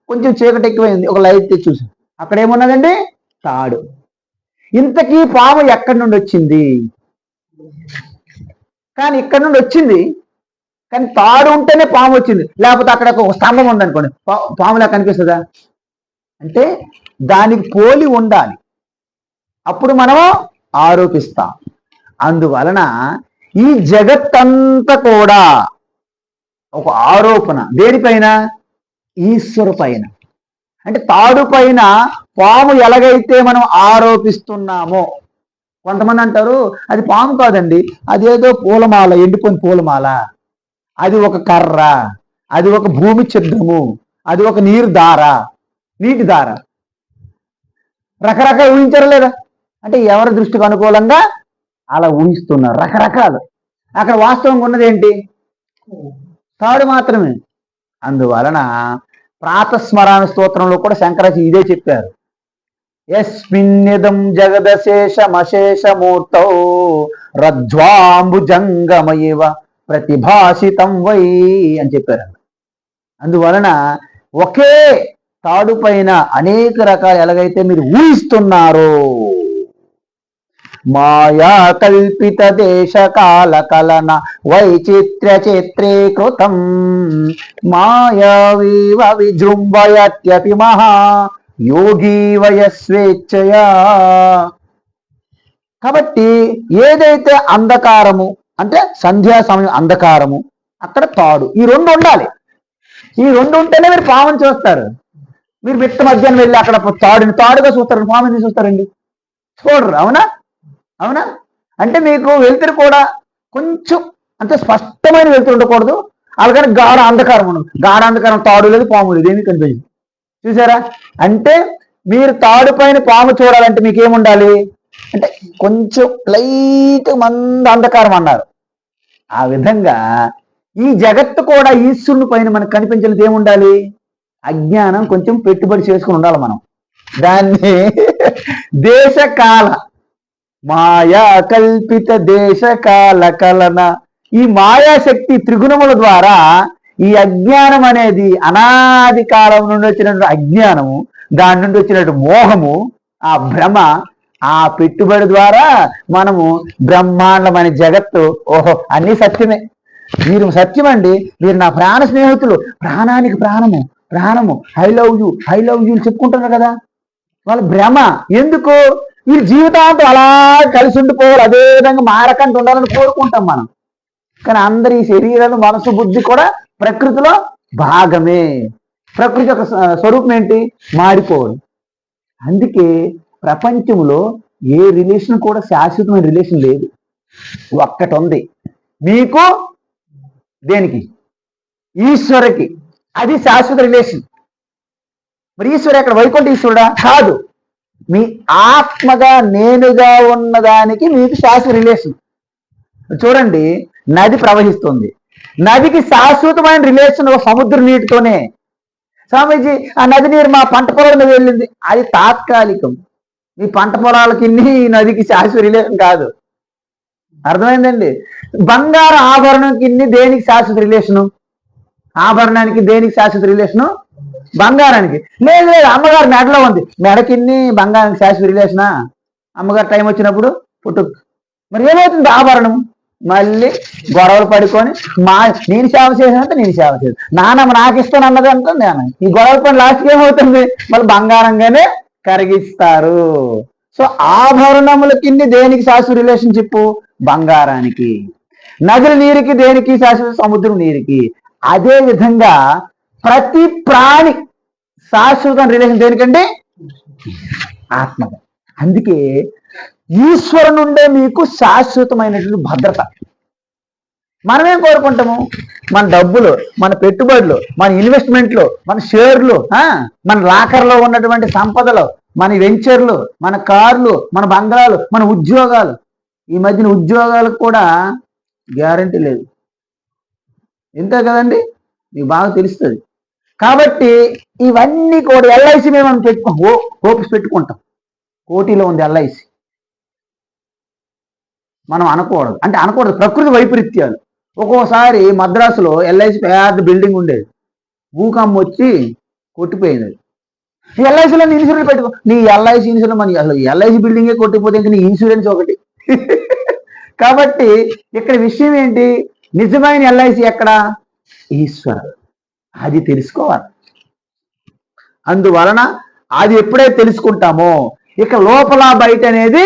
కొంచెం చీకటి ఎక్కువైంది, ఒక లైట్ తెచ్చి చూసి అక్కడ ఏమున్నదండి? తాడు. ఇంతకీ పాము ఎక్కడి నుండి వచ్చింది? కానీ ఇక్కడ నుండి వచ్చింది, కానీ తాడు ఉంటేనే పాము వచ్చింది. లేకపోతే అక్కడ ఒక స్తంభం ఉందనుకోండి, పాములా కనిపిస్తుందా? అంటే దానికి పోలి ఉండాలి, అప్పుడు మనము ఆరోపిస్తాం. అందువలన ఈ జగత్తంతా కూడా ఒక ఆరోపణ దేనిపైన? ఈశ్వరు పైన. అంటే తాడు పైన పాము ఎలాగైతే మనం ఆరోపిస్తున్నామో, కొంతమంది అంటారు అది పాము కాదండి, అదేదో పూలమాల, ఎండిపోయిన పూలమాల, అది ఒక కర్ర, అది ఒక భూమి ఛిద్రము, అది ఒక నీటి దార. రకరకాల ఊహించారా లేదా? అంటే ఎవరి దృష్టికి అనుకూలంగా అలా ఊహిస్తున్నారు రకరకాలు. అక్కడ వాస్తవంగా ఉన్నది ఏంటి? తాడు మాత్రమే. అందువలన ప్రాతస్మరణ స్తోత్రంలో కూడా శంకరాచార్య ఇదే చెప్పారు. యస్మిన్నిదం జగదశేషమశేషమూర్తౌ రజ్వాంబుజంగమయివ ప్రతిభాసితం వై అని చెప్పారు. అందువలన ఒకే తాడు పైన అనేక రకాలు ఎలాగైతే మీరు ఊహిస్తున్నారో, మాయా కల్పిత దేశ కాల కలన వైచిత్ర్య చిత్రీకృతం మాయావీవ విజృంభయత్యపి మహా యోగి వయస్వేచ్ఛయా. కాబట్టి ఏదైతే అంధకారము అంటే సంధ్యా సమయం అంధకారము, అక్కడ తాడు, ఈ రెండు ఉండాలి. ఈ రెండు ఉంటేనే మీరు పాముని చూస్తారు. మీరు మిట్ట మధ్యాహ్నం వెళ్ళి అక్కడ తాడుగా చూస్తారు, పాముని చూస్తారండి? చూడరు. అవునా? అవునా? అంటే మీకు వెలుతురు కూడా కొంచెం అంతే స్పష్టమైన వెలుతురు ఉండకూడదు, అలాగని గాఢ అంధకారం ఉండదు. గాఢ అంధకారం తాడు లేదు, పాము లేదు, ఏమీ కనిపించదు. చూసారా? అంటే మీరు తాడు పైన పాము చూడాలంటే మీకు ఏముండాలి అంటే కొంచెం లైట్ మంద అంధకారం అన్నారు. ఆ విధంగా ఈ జగత్తు కూడా ఈశ్వరుని పైన మనకు కనిపించేది ఏముండాలి? అజ్ఞానం కొంచెం పెట్టుబడి చేసుకుని ఉండాలి మనం. దాన్ని దేశకాల మాయా కల్పిత దేశకాల కలన, ఈ మాయాశక్తి త్రిగుణముల ద్వారా ఈ అజ్ఞానం అనేది అనాది కాలం నుండి వచ్చినటువంటి అజ్ఞానము, దాని నుండి వచ్చినటువంటి మోహము, ఆ భ్రమ, ఆ పెట్టుబడి ద్వారా మనము బ్రహ్మాండమైన జగత్తు, ఓహో అన్నీ సత్యమే, మీరు సత్యం అండి, మీరు నా ప్రాణ స్నేహితులు, ప్రాణానికి ప్రాణము, ప్రాణము, ఐ లవ్ యూ చెప్పుకుంటున్నారు కదా. వాళ్ళ భ్రమ. ఎందుకు? వీరి జీవితాంతం అలా కలిసి ఉండిపోవాలి, అదే విధంగా మారకంటూ ఉండాలని కోరుకుంటాం మనం. కానీ అందరి శరీరాలు, మనసు, బుద్ధి కూడా ప్రకృతిలో భాగమే. ప్రకృతి యొక్క స్వరూపం ఏంటి? మారిపోవడం. అందుకే ప్రపంచంలో ఏ రిలేషన్ కూడా శాశ్వతమైన రిలేషన్ లేదు. ఒక్కటి ఉంది, మీకు దేనికి? ఈశ్వరుకి. అది శాశ్వత రిలేషన్. మరి ఈశ్వరు ఎక్కడ? వైకుంఠ ఈశ్వరుడా? కాదు, మీ ఆత్మగా నేనుగా ఉన్నదానికి మీకు శాశ్వత రిలేషన్. చూడండి, నది ప్రవహిస్తుంది, నదికి శాశ్వతమైన రిలేషన్ సముద్ర నీటితోనే. స్వామీజీ, ఆ నది నీరు మా పంట పొలాల వెళ్ళింది, అది తాత్కాలికం. మీ పంట పొలాలకి నదికి శాశ్వత రిలేషన్ కాదు. అర్థమైందండి? బంగారు ఆభరణంకి దేనికి శాశ్వత రిలేషను? ఆభరణానికి దేనికి శాశ్వత రిలేషను? బంగారానికి. లేదు లేదు, అమ్మగారు మెడలో ఉంది, మెడకి బంగారానికి శాశ్వత రిలేషనా? అమ్మగారు టైం వచ్చినప్పుడు పుట్టు. మరి ఏమవుతుంది? ఆభరణం మళ్ళీ గొడవలు పడుకొని, నేను సేవ చేసినంత నేను సేవ చేసి, నానమ్మ నాకు ఇస్తాను అన్నది అంటే నేను ఈ గొడవల పని లాస్ట్కి ఏమవుతుంది? మళ్ళీ బంగారంగానే కరిగిస్తారు. సో ఆభరణములకి దేనికి శాశ్వత రిలేషన్షిప్? బంగారానికి. నదుల నీరుకి దేనికి శాశ్వత? సముద్రం నీరుకి. అదే విధంగా ప్రతి ప్రాణి శాశ్వత రిలేషన్ దేనికంటే? ఆత్మ. అందుకే ఈశ్వరు నుండే మీకు శాశ్వతమైనటువంటి భద్రత. మనమేం కోరుకుంటాము? మన డబ్బులు, మన పెట్టుబడులు, మన ఇన్వెస్ట్మెంట్లు, మన షేర్లు, మన లాకర్లో ఉన్నటువంటి సంపదలు, మన వెంచర్లు, మన కార్లు, మన బంగారాలు, మన ఉద్యోగాలు. ఈ మధ్యన ఉద్యోగాలకు కూడా గ్యారంటీ లేదు, ఎంతే కదండి, మీకు బాగా తెలుస్తుంది. కాబట్టి ఇవన్నీ కూడా ఎల్ఐసి మేము మనం హోప్స్ పెట్టుకుంటాం. కోటిలో ఉంది ఎల్ఐసి. మనం అనకూడదు, అంటే అనకూడదు, ప్రకృతి వైపరీత్యాలు. ఒక్కోసారి మద్రాసులో ఎల్ఐసి పెద్ద బిల్డింగ్ ఉండేది, భూకంపం వచ్చి కొట్టిపోయింది. నీ ఎల్ఐసిలో ఇన్సూరెన్స్ పెట్టుకో. నీ ఎల్ఐసి ఇన్సూరెన్స్, మన అసలు ఎల్ఐసి బిల్డింగే కొట్టిపోతే ఇంకా నీ ఇన్సూరెన్స్ ఒకటి. కాబట్టి ఇక్కడ విషయం ఏంటి? నిజమైన ఎల్ఐసి ఎక్కడ? ఈశ్వరుడు. అది తెలుసుకోవాలి. అందువలన అది ఎప్పుడైతే తెలుసుకుంటామో ఇక లోపల బయట అనేది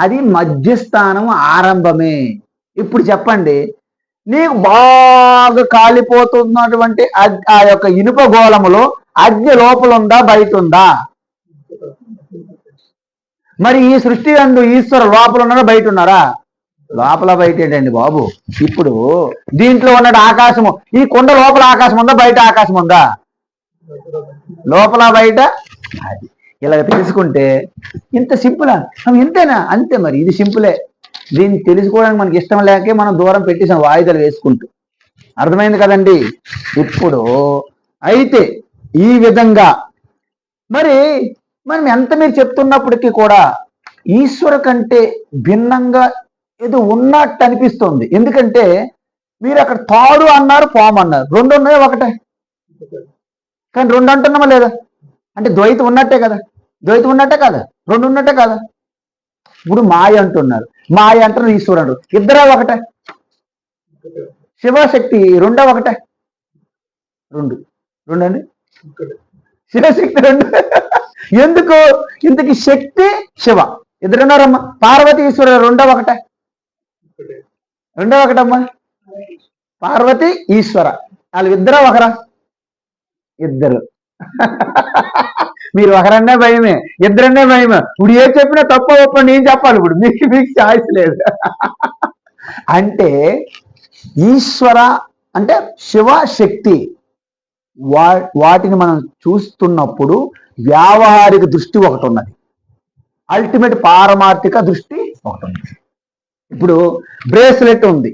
అది మధ్యస్థానం, ఆరంభమే. ఇప్పుడు చెప్పండి, నీకు బాగా కాలిపోతున్నటువంటి ఆ యొక్క ఇనుప గోళములో అగ్ని లోపల ఉందా బయట ఉందా? మరి ఈ సృష్టి అందు ఈశ్వరు లోపల ఉన్నారా బయట ఉన్నారా? లోపల బయట ఏంటండి బాబు? ఇప్పుడు దీంట్లో ఉన్న ఆకాశము, ఈ కొండ లోపల ఆకాశం ఉందా బయట ఆకాశం ఉందా? లోపల బయట. అది ఇలాగ తెలుసుకుంటే ఇంత సింపులా? ఇంతేనా? అంతే. మరి ఇది సింపులే. దీన్ని తెలుసుకోవడానికి మనకి ఇష్టం లేకే మనం దూరం పెట్టేసాం వాయిదాలు వేసుకుంటూ. అర్థమైంది కదండి? ఇప్పుడు అయితే ఈ విధంగా మరి మనం ఎంత మీరు చెప్తున్నప్పటికీ కూడా ఈశ్వరు కంటే భిన్నంగా ఏదో ఉన్నట్టు అనిపిస్తుంది. ఎందుకంటే మీరు అక్కడ తాడు అన్నారు, పాము అన్నారు, రెండు ఉన్నాయో ఒకటే? కానీ రెండు అంటున్నామా లేదా? అంటే ద్వైతం ఉన్నట్టే కదా, ద్వైతం ఉన్నట్టే కదా, రెండు ఉన్నట్టే కదా. ఇప్పుడు మాయ అంటున్నారు, మాయ అంటున్నారు, ఈశ్వరుడు అంటారు, ఇద్దరే ఒకటే? శివశక్తి రెండో ఒకటే? రెండు రెండు అండి, శివశక్తి రెండు. ఎందుకు? ఇంతకి శక్తి శివ ఇద్దరున్నారమ్మా. పార్వతి ఈశ్వరుడు రెండో ఒకటే? రెండో ఒకటమ్మా. పార్వతి ఈశ్వర వాళ్ళు ఇద్దరా ఒకరా? ఇద్దరు. మీరు ఒకరన్నే భయమే, ఇద్దరన్నే భయమే. ఇప్పుడు ఏం చెప్పినా తప్ప ఒప్ప నేను చెప్పాలి. ఇప్పుడు మీకు ఛాయిస్ లేదు. అంటే ఈశ్వర అంటే శివశక్తి, వాటిని మనం చూస్తున్నప్పుడు వ్యావహారిక దృష్టి ఒకటి ఉన్నది, అల్టిమేట్ పారమార్థిక దృష్టి ఒకటి ఉంది. ఇప్పుడు బ్రేస్లెట్ ఉంది,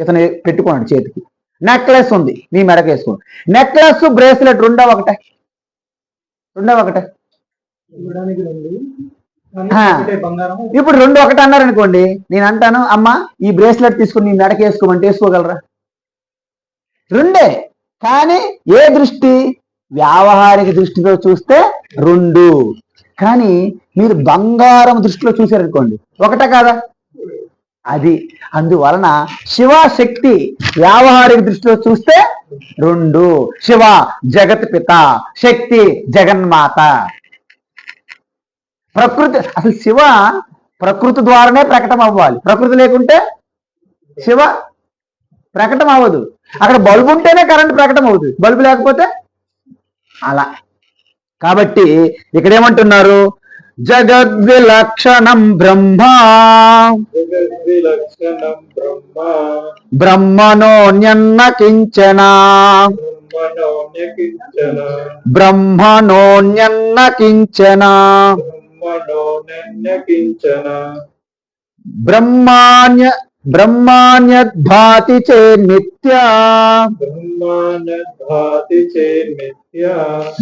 ఇతను పెట్టుకోండి చేతికి. నెక్లెస్ ఉంది, మీ మెడకు వేసుకోండి. నెక్లెస్ బ్రేస్లెట్ రెండో ఒకటే ఇప్పుడు రెండు ఒకటి అన్నారు అనుకోండి, నేను అంటాను అమ్మ ఈ బ్రేస్లెట్ తీసుకుని నీ మెడకి వేసుకోమంటే వేసుకోగలరా? రెండే. కానీ ఏ దృష్టి? వ్యావహారిక దృష్టితో చూస్తే రెండు. కానీ మీరు బంగారం దృష్టిలో చూశారనుకోండి, ఒకటే కాదా? అది అందువలన శివశక్తి వ్యావహారిక దృష్టిలో చూస్తే రెండు. శివ జగత్ పిత, శక్తి జగన్మాత. ప్రకృతి, అసలు శివ ప్రకృతి ద్వారానే ప్రకటన అవ్వాలి. ప్రకృతి లేకుంటే శివ ప్రకటన అవ్వదు. అక్కడ బల్బు ఉంటేనే కరెంట్ ప్రకటన అవుతుంది, బల్బు లేకపోతే అలా. కాబట్టి ఇక్కడ ఏమంటున్నారు? జగద్విలక్షణం బ్రహ్మ బ్రహ్మణోన్యన్న కించన బ్రహ్మణోన్యన్న కించన బ్రహ్మాన్యద్భాతి చేన్మిథ్యా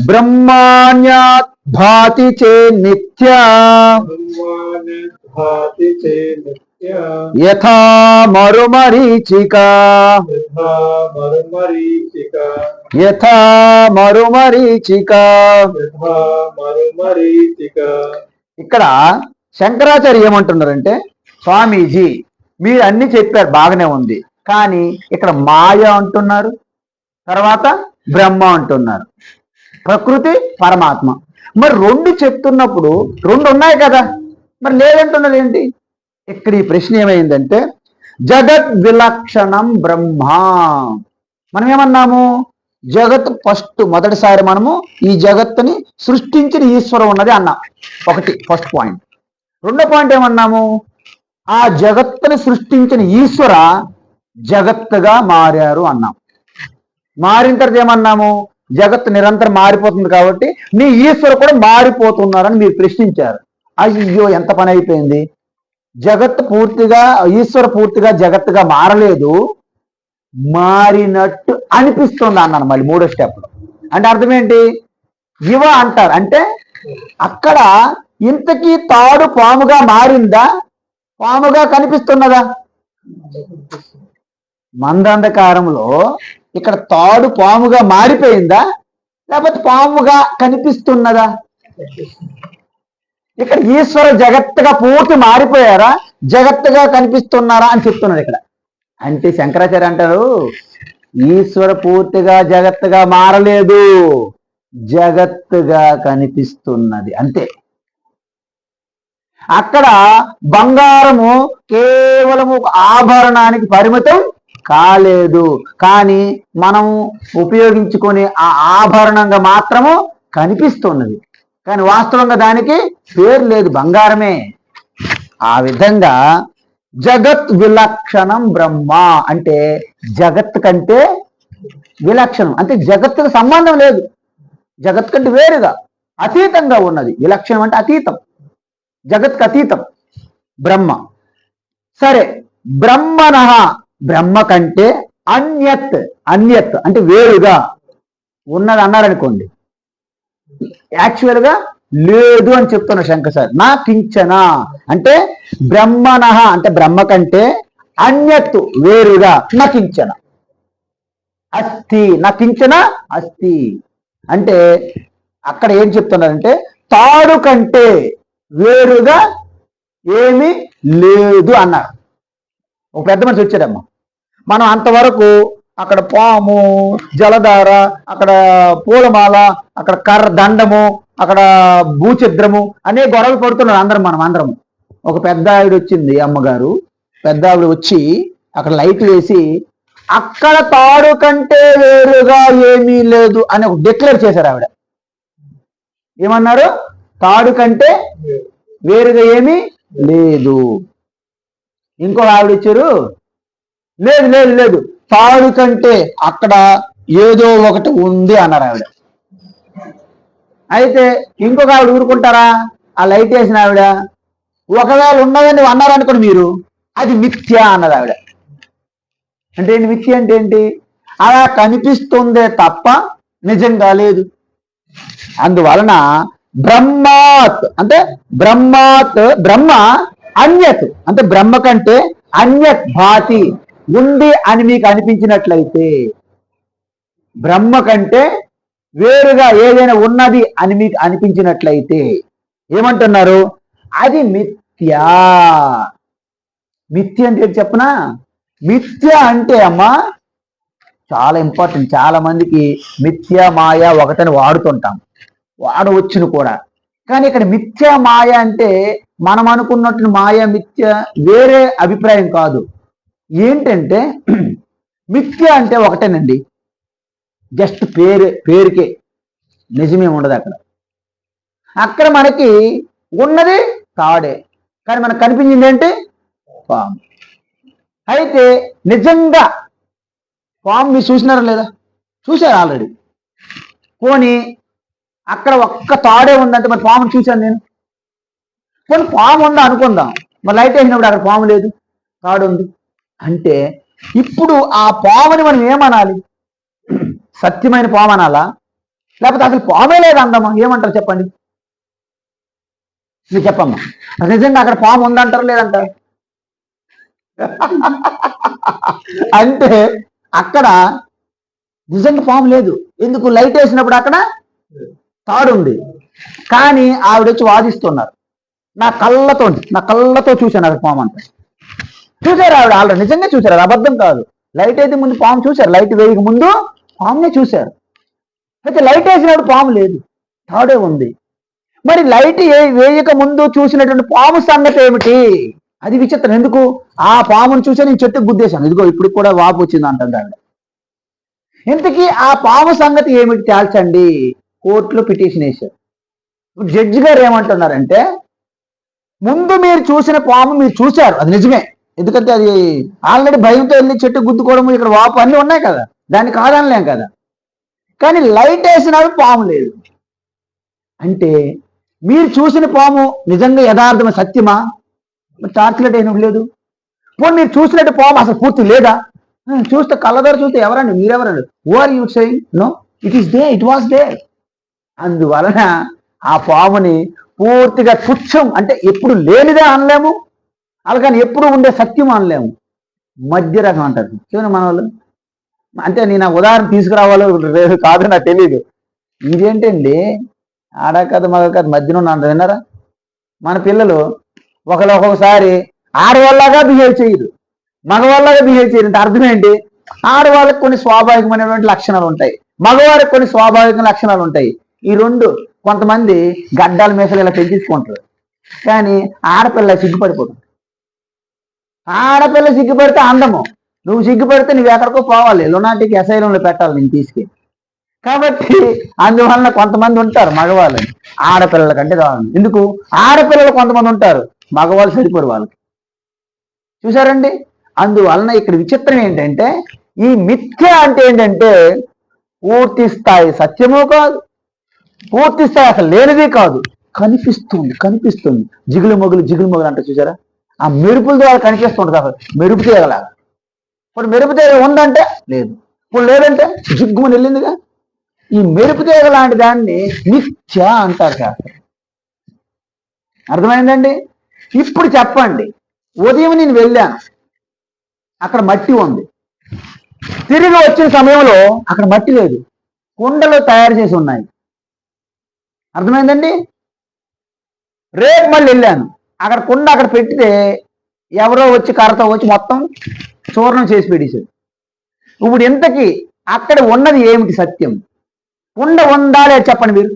బ్రహ్మాన్యద్భాతి చేన్మిథ్యా యథా మరుమరీచికా యథా మరుమరీచికా. ఇక్కడ శంకరాచార్య ఏమంటున్నారంటే, స్వామీజీ మీరు అన్ని చెప్పారు బాగానే ఉంది, కానీ ఇక్కడ మాయ అంటున్నారు, తర్వాత బ్రహ్మ అంటున్నారు, ప్రకృతి పరమాత్మ. మరి రెండు చెప్తున్నప్పుడు రెండు ఉన్నాయి కదా, మరి లేదంటున్నారు ఏంటి? ఇక్కడ ఈ ప్రశ్న ఏమైందంటే, జగత్ విలక్షణం బ్రహ్మ. మనం ఏమన్నాము? జగత్ మొదటిసారి మనము ఈ జగత్తుని సృష్టించిన ఈశ్వరం ఉన్నది అన్నాం. ఒకటి ఫస్ట్ పాయింట్. రెండో పాయింట్ ఏమన్నాము? ఆ జగత్తుని సృష్టించిన ఈశ్వర జగత్తుగా మారారు అన్నాం. మారిన తర్వాత ఏమన్నాము? జగత్తు నిరంతరం మారిపోతుంది కాబట్టి నీ ఈశ్వరు కూడా మారిపోతున్నారని మీరు ప్రశ్నించారు. అయ్యో ఎంత పని అయిపోయింది. జగత్తు పూర్తిగా, ఈశ్వర పూర్తిగా జగత్తుగా మారలేదు, మారినట్టు అనిపిస్తుంది అన్నాను. మళ్ళీ మూడో స్టెప్లో అంటే అర్థం ఏంటి? ఇవ అంటారు అంటే అక్కడ ఇంతకీ తాడు పాముగా మారిందా, పాముగా కనిపిస్తున్నదా? మందంధకారంలో ఇక్కడ తాడు పాముగా మారిపోయిందా, లేకపోతే పాముగా కనిపిస్తున్నదా? ఇక్కడ ఈశ్వర జగత్తుగా పూర్తి మారిపోయారా, జగత్తుగా కనిపిస్తున్నారా అని చెప్తున్నారు ఇక్కడ. అంటే శంకరాచార్య అంటారు, ఈశ్వర పూర్తిగా జగత్తుగా మారలేదు, జగత్తుగా కనిపిస్తున్నది అంతే. అక్కడ బంగారము కేవలము ఆభరణానికి పరిమితం కాలేదు, కానీ మనం ఉపయోగించుకునే ఆ ఆభరణంగా మాత్రము కనిపిస్తున్నది, కానీ వాస్తవంగా దానికి పేరు లేదు, బంగారమే. ఆ విధంగా జగత్ విలక్షణం బ్రహ్మ అంటే జగత్ కంటే విలక్షణం, అంటే జగత్తుకు సంబంధం లేదు, జగత్ కంటే వేరుగా అతీతంగా ఉన్నది. విలక్షణం అంటే అతీతం, జగత్కు అతీతం బ్రహ్మ. సరే, బ్రహ్మణః బ్రహ్మ కంటే అన్యత్, అన్యత్ అంటే వేరుగా ఉన్నది అన్నారనుకోండి, యాక్చువల్గా లేదు అని చెప్తున్న శంకర్. నా కించన అంటే బ్రహ్మణః అంటే బ్రహ్మ కంటే అన్యత్తు వేరుగా నకించన అస్థి, నకించన అస్థి అంటే అక్కడ ఏం చెప్తున్నారంటే తాడు కంటే వేరుగా ఏమీ లేదు అన్నారు. ఒక పెద్ద మనిషి వచ్చాడమ్మా, మనం అంతవరకు అక్కడ పాము, జలధార, అక్కడ పూలమాల, అక్కడ కర్ర దండము, అక్కడ భూచిద్రము అనే గొడవలు పడుతున్నారు అందరము. ఒక పెద్ద ఆవిడ వచ్చింది, అమ్మగారు పెద్ద ఆవిడ వచ్చి అక్కడ లైట్ వేసి అక్కడ తాడు కంటే వేరుగా ఏమీ లేదు అని ఒక డిక్లేర్ చేశారు. ఆవిడ ఏమన్నారు? తాడు కంటే వేరుగా ఏమీ లేదు. ఇంకో ఆవిడ ఇచ్చారు, లేదు లేదు లేదు తాడు కంటే అక్కడ ఏదో ఒకటి ఉంది అన్నారు ఆవిడ. అయితే ఇంకొక ఆవిడ ఊరుకుంటారా? ఆ లైట్ వేసిన ఆవిడ ఒకవేళ ఉన్నదని అన్నారనుకోండి మీరు, అది మిథ్య అన్నది ఆవిడ. అంటే ఏంటి? మిథ్య అంటే ఏంటి? అలా కనిపిస్తుందే తప్ప నిజంగా లేదు. అందువలన బ్రహ్మాత్ అంటే బ్రహ్మ అన్యత్ అంటే బ్రహ్మ కంటే అన్యత్ భాతి ఉంది అని మీకు అనిపించినట్లయితే, బ్రహ్మ కంటే వేరుగా ఏదైనా ఉన్నది అని మీకు అనిపించినట్లయితే ఏమంటున్నారు? అది మిథ్యా. మిథ్య అంటే చెప్పనా? మిథ్య అంటే అమ్మా చాలా ఇంపార్టెంట్. చాలా మందికి మిథ్య మాయ ఒకటని వాడుతుంటాం, వాడవచ్చును కూడా. కానీ ఇక్కడ మిథ్య మాయ అంటే మనం అనుకున్నట్టు మాయ మిథ్య వేరే అభిప్రాయం కాదు. ఏంటంటే మిథ్య అంటే ఒకటేనండి, జస్ట్ పేరుకే, నిజమే ఉండదు అక్కడ. అక్కడ మనకి ఉన్నది తాడే, కానీ మనకు కనిపించింది ఏంటి? పాము. అయితే నిజంగా పాము మీరు చూసినారా లేదా? చూశారు ఆల్రెడీ. పోనీ అక్కడ ఒక్క తాడే ఉందంటే మరి పాముని చూశాను నేను. పోనీ పాము ఉందా అనుకుందాం, మరి లైట్ వేసినప్పుడు అక్కడ పాము లేదు, తాడు ఉంది అంటే ఇప్పుడు ఆ పాముని మనం ఏమనాలి? సత్యమైన పాము అనాలా, లేకపోతే అసలు పామే లేదు అందమ్మా? ఏమంటారు చెప్పండి? మీరు చెప్పమ్మా, నిజంగా అక్కడ పాము ఉందంటారు లేదంటారు? అంటే అక్కడ నిజంగా పాము లేదు. ఎందుకు? లైట్ వేసినప్పుడు అక్కడ తాడు ఉంది. కానీ ఆవిడ వచ్చి వాదిస్తున్నారు, నా కళ్ళతో చూశాను అక్కడ పాము అంట. చూశారు ఆవిడ, ఆల్రెడీ నిజంగా చూశారు, అది అబద్ధం కాదు. లైట్ అయితే ముందు పాము చూశారు, లైట్ వేయక ముందు పామునే చూశారు. అయితే లైట్ వేసినప్పుడు పాము లేదు, తాడే ఉంది. మరి లైట్ వేయక ముందు చూసినటువంటి పాము సంగతి ఏమిటి? అది విచిత్రం. ఎందుకు? ఆ పామును చూసే నేను చెట్టుకు గుద్దేశాను, ఇదిగో ఇప్పుడు కూడా వాపు వచ్చింది అంటుంది ఆవిడ. ఇంతకీ ఆ పాము సంగతి ఏమిటి తేల్చండి. కోర్టులో పిటిషన్ వేశారు. జడ్జి గారు ఏమంటున్నారంటే, ముందు మీరు చూసిన పాము మీరు చూశారు, అది నిజమే. ఎందుకంటే అది ఆల్రెడీ భయంతో వెళ్ళి చెట్టు గుద్దుకోవడము, ఇక్కడ వాపు అన్నీ ఉన్నాయి కదా, దాన్ని కాదనలేం కదా. కానీ లైట్ వేసినప్పుడు పాము లేదు అంటే మీరు చూసిన పాము నిజంగా యథార్థమ సత్యమా? టార్చ్ లైట్ అయినప్పుడు లేదు. పోనీ మీరు చూసినట్టు పాము అసలు పూర్తి లేదా? చూస్తే కళ్ళదారు చూస్తే ఎవరండి? మీరెవరండి? Who are you saying? No, it was they. అందువలన ఆ పాముని పూర్తిగా తుచ్చం అంటే ఎప్పుడు లేనిదే అనలేము, అలాగని ఎప్పుడు ఉండే సత్యం అనలేము, మధ్య రకం అంటారు. చూడండి మన వాళ్ళు. అంటే నేను ఆ ఉదాహరణ తీసుకురావాలో కాదు నాకు తెలియదు. ఇదేంటండి ఆడ కథ మగ కథ మధ్యలో ఉన్నాను విన్నారా? మన పిల్లలు ఒక్కొక్కసారి ఆడవాళ్ళగా బిహేవ్ చేయరు, మగవాళ్ళగా బిహేవ్ చేయరు. అంటే అర్థం ఏంటి? ఆడవాళ్ళకి కొన్ని స్వాభావికమైనటువంటి లక్షణాలు ఉంటాయి, మగవారికి కొన్ని స్వాభావిక లక్షణాలు ఉంటాయి. ఈ రెండు కొంతమంది గడ్డాల మీసలు ఇలా పెంచుకుంటారు, కానీ ఆడపిల్ల సిగ్గుపడిపోతుంది. ఆడపిల్ల సిగ్గుపడితే అందము, నువ్వు సిగ్గుపడితే నువ్వు ఎక్కడికో పోవాలి, లునాటికి అసైలంలో పెట్టాలి నేను తీసుకెళ్ళి. కాబట్టి అందువలన కొంతమంది ఉంటారు మగవాళ్ళు ఆడపిల్లల కంటే కావాలి. ఎందుకు? ఆడపిల్లలు కొంతమంది ఉంటారు, మగవాళ్ళు సరిపోరు వాళ్ళకి. చూసారండి? అందువలన ఇక్కడ విచిత్రం ఏంటంటే ఈ మిథ్య అంటే ఏంటంటే పూర్తి స్థాయి సత్యము కాదు, పూర్తి స్థాయి అసలు లేనిది కాదు, కనిపిస్తుంది. జిగులు మొగులు అంటే చూసారా? ఆ మెరుపుల ద్వారా కనిపిస్తుంటుంది. అసలు మెరుపు తీయగల ఇప్పుడు మెరుపు తీగ ఉందంటే లేదు, ఇప్పుడు లేదంటే జిగ్గుమని వెళ్ళిందిగా. ఈ మెరుపు తీగ లాంటి దాన్ని మిథ్య అంటారు శాస్త్రం. అర్థమైందండి? ఇప్పుడు చెప్పండి, ఉదయం నేను వెళ్ళాను, అక్కడ మట్టి ఉంది, తిరిగి వచ్చిన సమయంలో అక్కడ మట్టి లేదు, కుండలు తయారు చేసి ఉన్నాయి. అర్థమైందండి? రేపు మళ్ళీ వెళ్ళాను, అక్కడ కుండ అక్కడ పెడితే ఎవరో వచ్చి కర్రతో వచ్చి మొత్తం చూర్ణం చేసి పెట్టేశారు. ఇప్పుడు ఇంతకీ అక్కడ ఉన్నది ఏమిటి సత్యం? కుండ ఉందా లేదు చెప్పండి మీరు.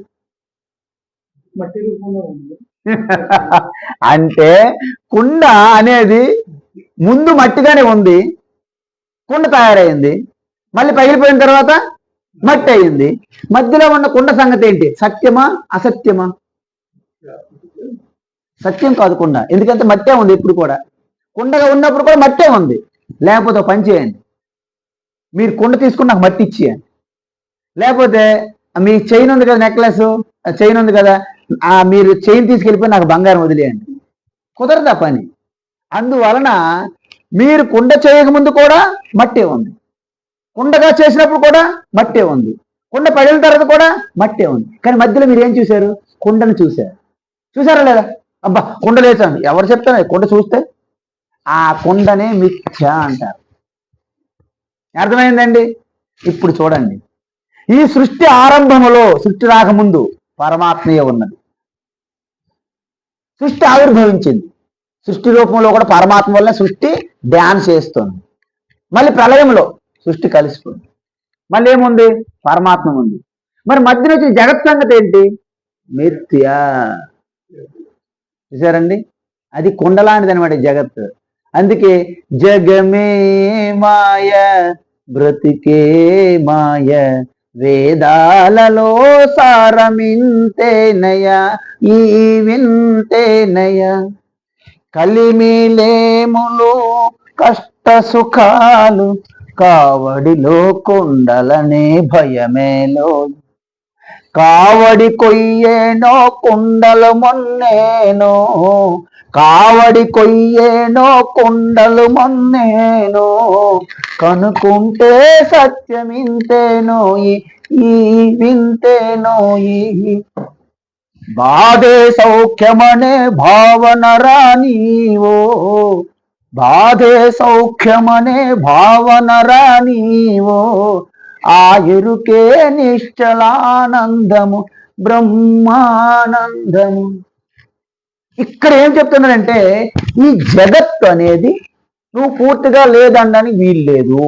అంటే కుండ అనేది ముందు మట్టిగానే ఉంది, కుండ తయారైంది, మళ్ళీ పగిలిపోయిన తర్వాత మట్టి అయింది. మధ్యలో ఉన్న కుండ సంగతి ఏంటి? సత్యమా అసత్యమా? సత్యం కాదు కుండ, ఎందుకంటే మట్టే ఉంది. ఎప్పుడు కూడా కుండగా ఉన్నప్పుడు కూడా మట్టే ఉంది. లేకపోతే పని చేయండి, మీరు కుండ తీసుకుని నాకు మట్టి ఇచ్చేయండి, లేకపోతే మీ చైన్ ఉంది కదా, నెక్లెస్ చైన్ ఉంది కదా, మీరు చైన్ తీసుకెళ్ళిపోయి నాకు బంగారం వదిలేయండి. కుదరదా పని. అందువలన మీరు కుండ చేయకముందు కూడా మట్టే ఉంది, కుండగా చేసినప్పుడు కూడా మట్టే ఉంది, కుండ పడిన తర్వాత కూడా మట్టే ఉంది. కానీ మధ్యలో మీరు ఏం చూశారు? కుండను చూశారు. చూసారా లేదా? అబ్బా కుండ లేచాను, ఎవరు చెప్తారు? కుండ చూస్తే ఆ కుండనే మిథ్య అంటారు. అర్థమైందండి? ఇప్పుడు చూడండి, ఈ సృష్టి ఆరంభములో, సృష్టి రాకముందు పరమాత్మయే ఉన్నది. సృష్టి ఆవిర్భవించింది, సృష్టి రూపంలో కూడా పరమాత్మ వల్ల సృష్టి డ్యాన్స్ చేస్తుంది. మళ్ళీ ప్రళయంలో సృష్టి కలిసిపోయింది, మళ్ళీ ఏముంది? పరమాత్మ ఉంది. మరి మధ్యన వచ్చిన జగత్ సంగతి ఏంటి? మిథ్య. చూసారండి? అది కుండలాంటిది అనమాట జగత్. అందుకే జగమే మాయ బ్రతికే మాయ, వేదాలలో సారమింతేనయ ఈ వింతేనయ, కలిమిలేములు కష్ట సుఖాలు కావడిలో కుండలనే భయమేలో, కావడి కొయ్యేనో కుండలు మొన్నేనో, కావడి కొయ్యేనో కుండలు మొన్నేనో, కనుకుంటే సత్యమింతేనో ఈ వింతేనో ఈ, బాధే సౌఖ్యమనే భావన రానీవో, బాధే సౌఖ్యమనే భావన రానీవో, ఆ ఎరుకే నిశ్చలానందము బ్రహ్మానందము. ఇక్కడ ఏం చెప్తున్నాడంటే ఈ జగత్తు అనేది నువ్వు పూర్తిగా లేదనడానికి వీలు లేదు.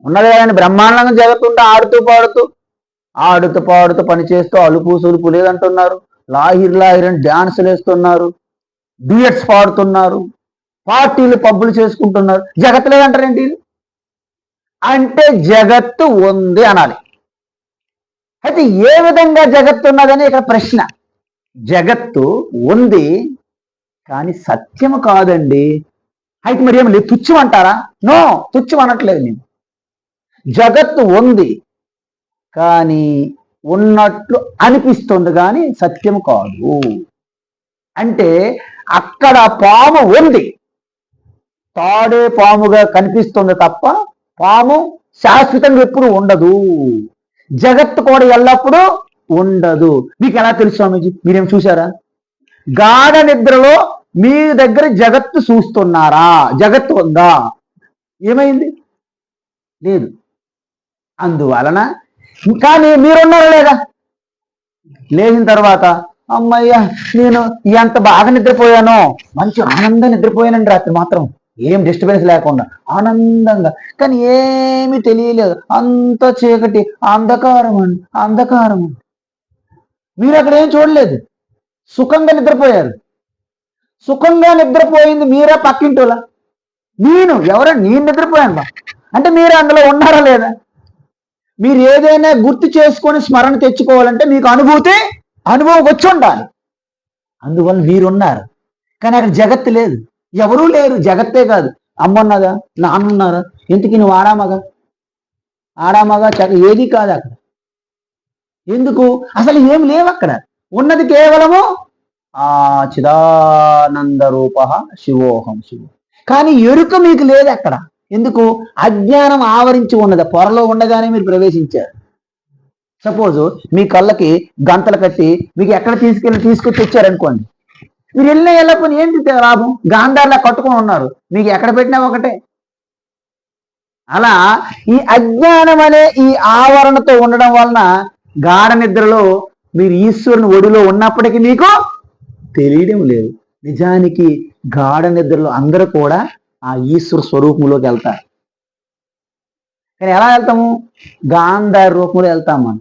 ఉన్నది కానీ బ్రహ్మాండంగా జగత్తు ఉంటే ఆడుతూ పాడుతూ పనిచేస్తూ అలుపు సులుపు లేదంటున్నారు. లాహిర్ లాహిర్ అని డ్యాన్సులు వేస్తున్నారు, డ్యూయట్స్ పాడుతున్నారు, పార్టీలు పబ్బులు చేసుకుంటున్నారు. జగత్తు లేదంటారేంటి? అంటే జగత్తు ఉంది అనాలి. అయితే ఏ విధంగా జగత్తు ఉన్నదని ఇక్కడ ప్రశ్న. జగత్తు ఉంది కానీ సత్యము కాదండి. అయితే మరి ఏమి లేదు, తుచ్చం అంటారా? నో, తుచ్చం అనట్లేదు నేను. జగత్తు ఉంది కానీ ఉన్నట్లు అనిపిస్తుంది కానీ సత్యము కాదు. అంటే అక్కడ పాము ఉంది, తాడే పాముగా కనిపిస్తుంది తప్ప పాము శాశ్వతంగా ఎప్పుడు ఉండదు. జగత్తు కూడా ఎల్లప్పుడూ ఉండదు. మీకు ఎలా తెలుసు స్వామీజీ? మీరేం చూసారా? గాఢ నిద్రలో మీ దగ్గర జగత్తు చూస్తున్నారా? జగత్తు ఉందా? ఏమైంది? లేదు. అందువలన కానీ మీరున్నారా లేదా? లేచిన తర్వాత అమ్మయ్యా నేను ఎంత బాగా నిద్రపోయానో, మంచి ఆనందంగా నిద్రపోయానండి రాత్రి మాత్రం, ఏం డిస్టర్బెన్స్ లేకుండా ఆనందంగా. కానీ ఏమీ తెలియలేదు, అంత చీకటి, అంధకారం అండి, అంధకారం. మీరు అక్కడ ఏం చూడలేదు, సుఖంగా నిద్రపోయారు. సుఖంగా నిద్రపోయింది మీరా పక్కింటోలా? నేను నిద్రపోయాను అంటే మీరు అందులో ఉన్నారా లేదా? మీరు ఏదైనా గుర్తు చేసుకొని స్మరణ తెచ్చుకోవాలంటే మీకు అనుభవం వచ్చి ఉండాలి. అందువల్ల మీరున్నారు కానీ అక్కడ జగత్తు లేదు, ఎవరూ లేరు. జగత్తే కాదు, అమ్మ ఉన్నదా, నాన్న ఉన్నారా, ఎందుకు నువ్వు ఆడామగా ఏది కాదు అక్కడ. ఎందుకు? అసలు ఏం లేవు అక్కడ. ఉన్నది కేవలము ఆ చిదానంద రూప శివోహం శివో. కానీ ఎరుక మీకు లేదు అక్కడ. ఎందుకు? అజ్ఞానం ఆవరించి ఉన్నది. పొరలో ఉండగానే మీరు ప్రవేశించారు. సపోజ్ మీ కళ్ళకి గంతలు కట్టి మీకు ఎక్కడ తీసుకొచ్చి వచ్చారనుకోండి, మీరు వెళ్ళిపోయి ఏంటి లాభం? గాంధార్లా కట్టుకొని ఉన్నారు, మీకు ఎక్కడ పెట్టినా ఒకటే. అలా ఈ అజ్ఞానం అనే ఈ ఆవరణతో ఉండడం వలన గాఢ నిద్రలో మీరు ఈశ్వరుని ఒడిలో ఉన్నప్పటికీ మీకు తెలియడం లేదు. నిజానికి గాఢ నిద్రలో అందరూ కూడా ఆ ఈశ్వర స్వరూపంలోకి వెళ్తారు. కానీ ఎలా వెళ్తాము? గాంధార రూపంలో వెళ్తాం మనం.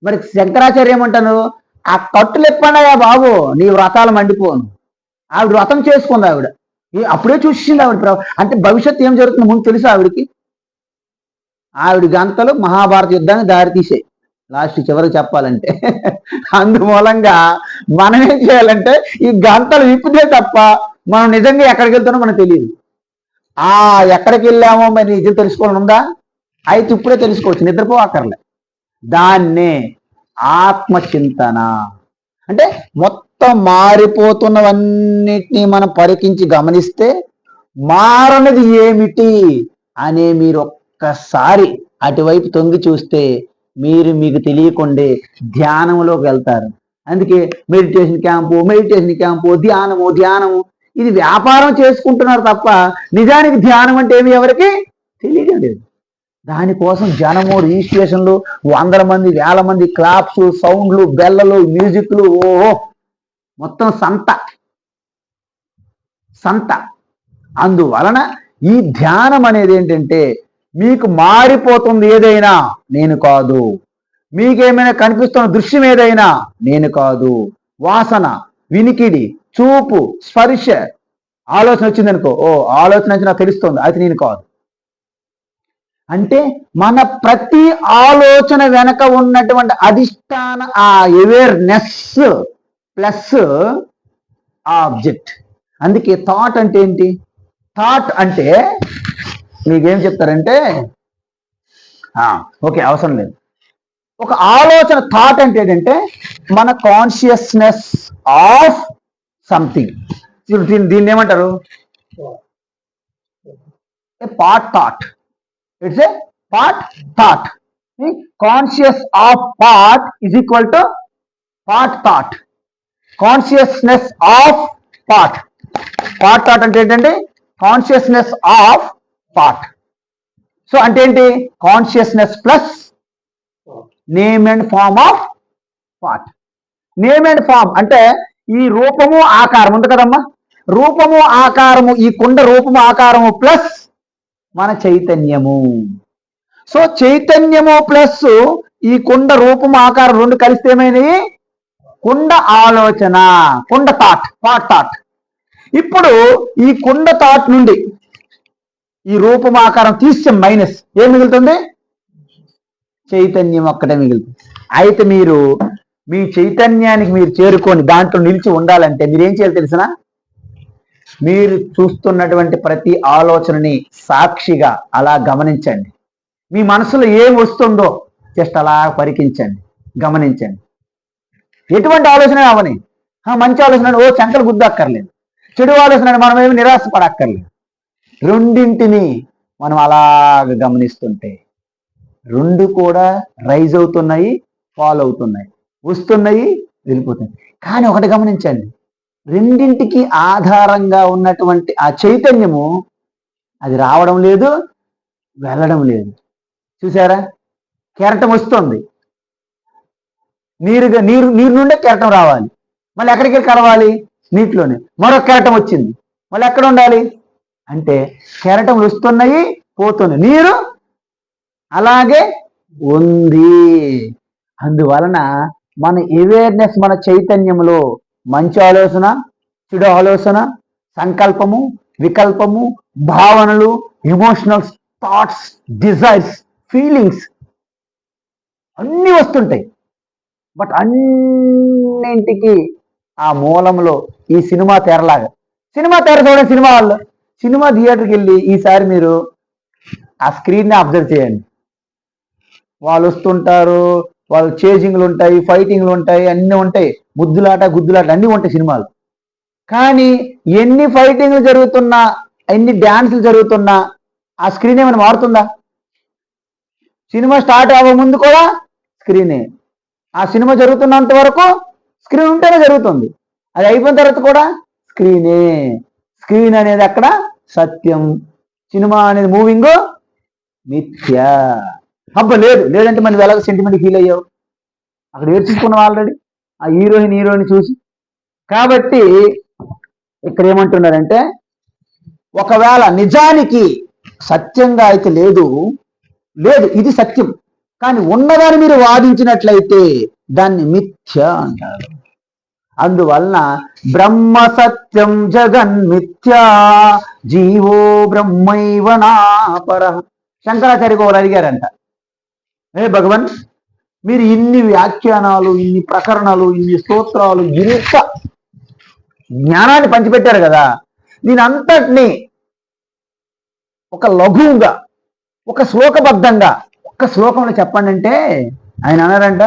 మరి శంకరాచార్య ఏమంటాను, ఆ కట్టులు ఎప్పండాయా బాబు, నీ వ్రతాలు మండిపోను. ఆవిడ వ్రతం చేసుకుంది, ఆవిడ అప్పుడే చూసింది. ఆవిడ అంటే భవిష్యత్తు ఏం జరుగుతుంది ముందు తెలుసు ఆవిడికి. ఆవిడ గంతలు మహాభారత యుద్ధాన్ని దారి తీసాయి లాస్ట్ చివరికి చెప్పాలంటే. అందుమూలంగా మనం ఏం చేయాలంటే ఈ గంతలు విప్పితే తప్ప మనం నిజంగా ఎక్కడికి వెళ్తానో మనకు తెలియదు. ఎక్కడికి వెళ్ళామో మరి నిజం తెలుసుకోవాలని ఉందా? అయితే ఇప్పుడే తెలుసుకోవచ్చు, నిద్రపోవక్కర్లే. దాన్నే ఆత్మచింతన అంటే మొత్తం మారిపోతున్నవన్నిటినీ మనం పరికించి గమనిస్తే మారనిది ఏమిటి అనే మీరు ఒక్కసారి అటువైపు తొంగి చూస్తే మీకు తెలియకుండే ధ్యానంలోకి వెళ్తారు. అందుకే మెడిటేషన్ క్యాంపు ధ్యానము ఇది వ్యాపారం చేసుకుంటున్నారు తప్ప నిజానికి ధ్యానం అంటే ఏమి ఎవరికి తెలియడం లేదు. దానికోసం జనము రిజిస్ట్రేషన్లు, 100 మంది 1000 మంది క్లాప్స్, సౌండ్లు, బెల్లలు, మ్యూజిక్లు, ఓహో మొత్తం సంత. అందువలన ఈ ధ్యానం అనేది ఏంటంటే మీకు మారిపోతుంది ఏదైనా నేను కాదు, మీకేమైనా కనిపిస్తున్న దృశ్యం ఏదైనా నేను కాదు, వాసన, వినికిడి, చూపు, స్పర్శ, ఆలోచన వచ్చింది అనుకో, ఆలోచన వచ్చి నాకు తెలుస్తుంది, అది నేను కాదు. అంటే మన ప్రతి ఆలోచన వెనక ఉన్నటువంటి అధిష్టాన ఆ అవేర్నెస్ ప్లస్ ఆబ్జెక్ట్. అందుకే థాట్ అంటే ఏంటి? థాట్ అంటే మీకేం చెప్తారంటే ఓకే అవసరం లేదు. ఒక ఆలోచన థాట్ అంటే ఏంటంటే మన కాన్షియస్నెస్ ఆఫ్ సంథింగ్. దీన్ని ఏమంటారు? Part thought. It's a part thought. Conscious of part is equal to part thought. Consciousness of part. Part thought అంటే ఏంటంటే కాన్షియస్నెస్ ఆఫ్ పార్ట్. సో అంటే ఏంటి? Consciousness plus name and form of part. Name and form అంటే ఈ రూపము ఆకారం ఉంది కదమ్మా, రూపము ఆకారము, ఈ కుండ రూపము ఆకారము ప్లస్ మన చైతన్యము. సో చైతన్యము ప్లస్ ఈ కుండ రూపము ఆకారం రెండు కలిస్తే ఏమైనాయి? కుండ ఆలోచన, కుండ థాట్, పార్ట్ థాట్. ఇప్పుడు ఈ కుండ థాట్ నుండి ఈ రూపం ఆకారం తీస్తే మైనస్ ఏం మిగులుతుంది? చైతన్యం ఒక్కటే మిగులుతుంది. అయితే మీరు మీ చైతన్యానికి మీరు చేరుకొని దాంట్లో నిలిచి ఉండాలంటే మీరేం చేయాలి తెలిసిన? మీరు చూస్తున్నటువంటి ప్రతి ఆలోచనని సాక్షిగా అలా గమనించండి. మీ మనసులో ఏం వస్తుందో జస్ట్ అలా పరికించండి, గమనించండి. ఎటువంటి ఆలోచన అవని, మంచి ఆలోచన శంకలు గుద్దక్కర్లేదు, చెడు ఆలోచన మనం ఏమి నిరాశపడక్కర్లేదు. రెండింటిని మనం అలాగ గమనిస్తుంటే రెండు కూడా రైజ్ అవుతున్నాయి, ఫాల్ అవుతున్నాయి, వస్తున్నాయి, వెళ్ళిపోతున్నాయి. కానీ ఒకటి గమనించండి, రెండింటికి ఆధారంగా ఉన్నటువంటి ఆ చైతన్యము అది రావడం లేదు, వెళ్ళడం లేదు. చూసారా? కెరటం వస్తుంది, నీరు నుండే కెరటం రావాలి, మళ్ళీ ఎక్కడికి కలవాలి? నీటిలోనే. మరొక కెరటం వచ్చింది, మళ్ళీ ఎక్కడ ఉండాలి అంటే కెరటం వస్తున్నాయి, పోతున్నాయి, నీరు అలాగే ఉంది. అందువలన మన అవేర్నెస్, మన చైతన్యంలో మంచి ఆలోచన, చెడు ఆలోచన, సంకల్పము, వికల్పము, భావనలు, ఎమోషనల్స్, థాట్స్, డిజైర్స్, ఫీలింగ్స్ అన్నీ వస్తుంటాయి. బట్ అన్నింటికి ఆ మూలంలో ఈ సినిమా తెరలాగా, సినిమా తెర చూడండి, సినిమా వాళ్ళు సినిమా థియేటర్కి వెళ్ళి ఈసారి మీరు ఆ స్క్రీన్ని అబ్జర్వ్ చేయండి. వాళ్ళు వస్తుంటారు, వాళ్ళు చేజింగ్లు ఉంటాయి, ఫైటింగ్లు ఉంటాయి, అన్నీ ఉంటాయి, ముద్దులాట గుద్దులాట అన్నీ ఉంటాయి సినిమాలు. కానీ ఎన్ని ఫైటింగ్లు జరుగుతున్నా, ఎన్ని డ్యాన్సులు జరుగుతున్నా ఆ స్క్రీన్ ఏమైనా మారుతుందా? సినిమా స్టార్ట్ అవ్వక ముందు కూడా స్క్రీనే, ఆ సినిమా జరుగుతున్నంత వరకు స్క్రీన్ ఉంటేనే జరుగుతుంది, అది అయిపోయిన తర్వాత కూడా స్క్రీనే. స్క్రీన్ అనేది అక్కడ సత్యం, సినిమా అనేది మూవింగ్ మిథ్య. లేదంటే మనం ఎలాగో సెంటిమెంట్ ఫీల్ అయ్యావు, అక్కడ ఏడ్చుకున్నావు ఆల్రెడీ ఆ హీరోయిన్ చూసి. కాబట్టి ఇక్కడ ఏమంటున్నారంటే ఒకవేళ నిజానికి సత్యంగా అయితే లేదు, ఇది సత్యం, కానీ ఉన్నదాన్ని మీరు వాదించినట్లయితే దాన్ని మిథ్య అంటారు. అందువలన బ్రహ్మ సత్యం జగన్మిథ్యా జీవో బ్రహ్మైవ నాపర. శంకరాచార్య ఒకరు అడిగారంట, భగవన్ మీరు ఇన్ని వ్యాఖ్యానాలు, ఇన్ని ప్రకరణలు, ఇన్ని స్తోత్రాలు, ఇంత జ్ఞానాన్ని పంచిపెట్టారు కదా, దీని అంతటినీ ఒక లఘువుగా, ఒక శ్లోకబద్ధంగా ఒక్క శ్లోకంలో చెప్పండి అంటే ఆయన అన్నారంట,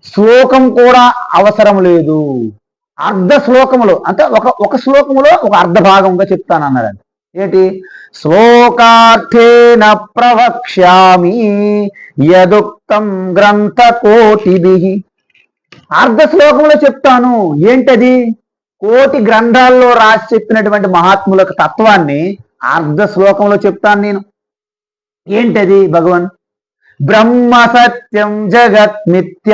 శ్లోకం కూడా అవసరం లేదు, అర్ధ శ్లోకములో అంటే ఒక శ్లోకములో ఒక అర్ధ భాగంగా చెప్తానన్నారంట. ఏంటి? శ్లోకార్థేన ప్రవక్ష్యామి యదుక్తం గ్రంథకోటిభిః. అర్ధ శ్లోకంలో చెప్తాను. ఏంటది? కోటి గ్రంథాల్లో రాసి చెప్పినటువంటి మహాత్ములకు తత్వాన్ని అర్ధ శ్లోకంలో చెప్తాను నేను. ఏంటది? భగవాన్ బ్రహ్మ సత్యం జగత్ మిథ్య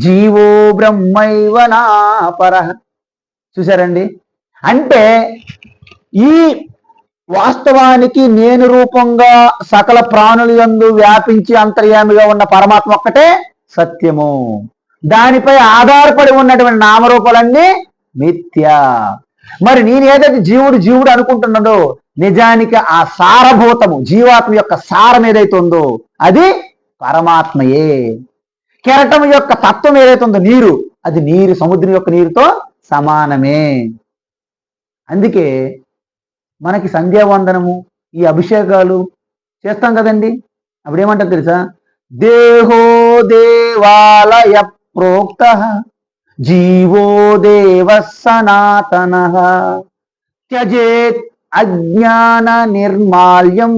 జీవో బ్రహ్మైవ నాపరః. చూసారండి? అంటే ఈ వాస్తవానికి నేను రూపంగా సకల ప్రాణుల యందు వ్యాపించి అంతర్యామిగా ఉన్న పరమాత్మ ఒక్కటే సత్యము. దానిపై ఆధారపడి ఉన్నటువంటి నామరూపాలన్నీ మిథ్య. మరి నేను ఏదైతే జీవుడు జీవుడు అనుకుంటున్నాడో నిజానికి ఆ సారభూతము జీవాత్మ యొక్క సారం ఏదైతే ఉందో అది పరమాత్మయే. కెరటం యొక్క తత్వం ఏదైతే ఉందో నీరు, అది నీరు సముద్రం యొక్క నీరుతో సమానమే. అందుకే మనకి సంధ్యావందనము ఈ అభిషేకాలు చేస్తాం కదండి. అప్పుడేమంటారు తెలుసా? దేహో దేవాలయ ప్రోక్త జీవో దేవ సనాతన త్యజేత్ అజ్ఞాన నిర్మాల్యం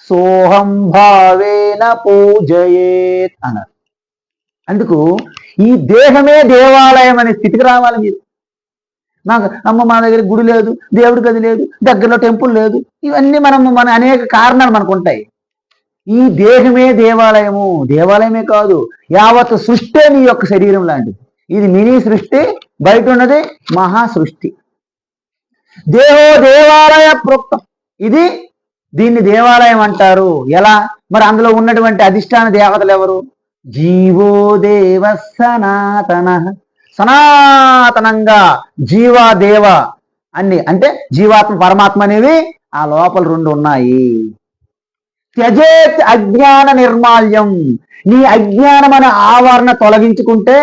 సోహం భావేన పూజయేత్ అన్నారు. అందుకు ఈ దేహమే దేవాలయం అనే స్థితికి రావాలి మీరు. నాకు మా దగ్గర గుడి లేదు, దేవుడి గది లేదు, దగ్గరలో టెంపుల్ లేదు, ఇవన్నీ మన అనేక కారణాలు మనకు ఉంటాయి. ఈ దేహమే దేవాలయము. దేవాలయమే కాదు, యావత్ సృష్టి నీ యొక్క శరీరం లాంటిది. ఇది మినీ సృష్టి, బయట ఉన్నది మహా సృష్టి. దేహో దేవాలయ ప్రోక్తం. దీన్ని దేవాలయం అంటారు. ఎలా? మరి అందులో ఉన్నటువంటి అధిష్టాన దేవతలు ఎవరు? జీవో దేవ సనాతన. సనాతనంగా జీవాదేవ అన్ని అంటే జీవాత్మ పరమాత్మ అనేవి ఆ లోపల రెండు ఉన్నాయి. త్యజేత్ అజ్ఞాన నిర్మాల్యం. నీ అజ్ఞానం అనే ఆవరణ తొలగించుకుంటే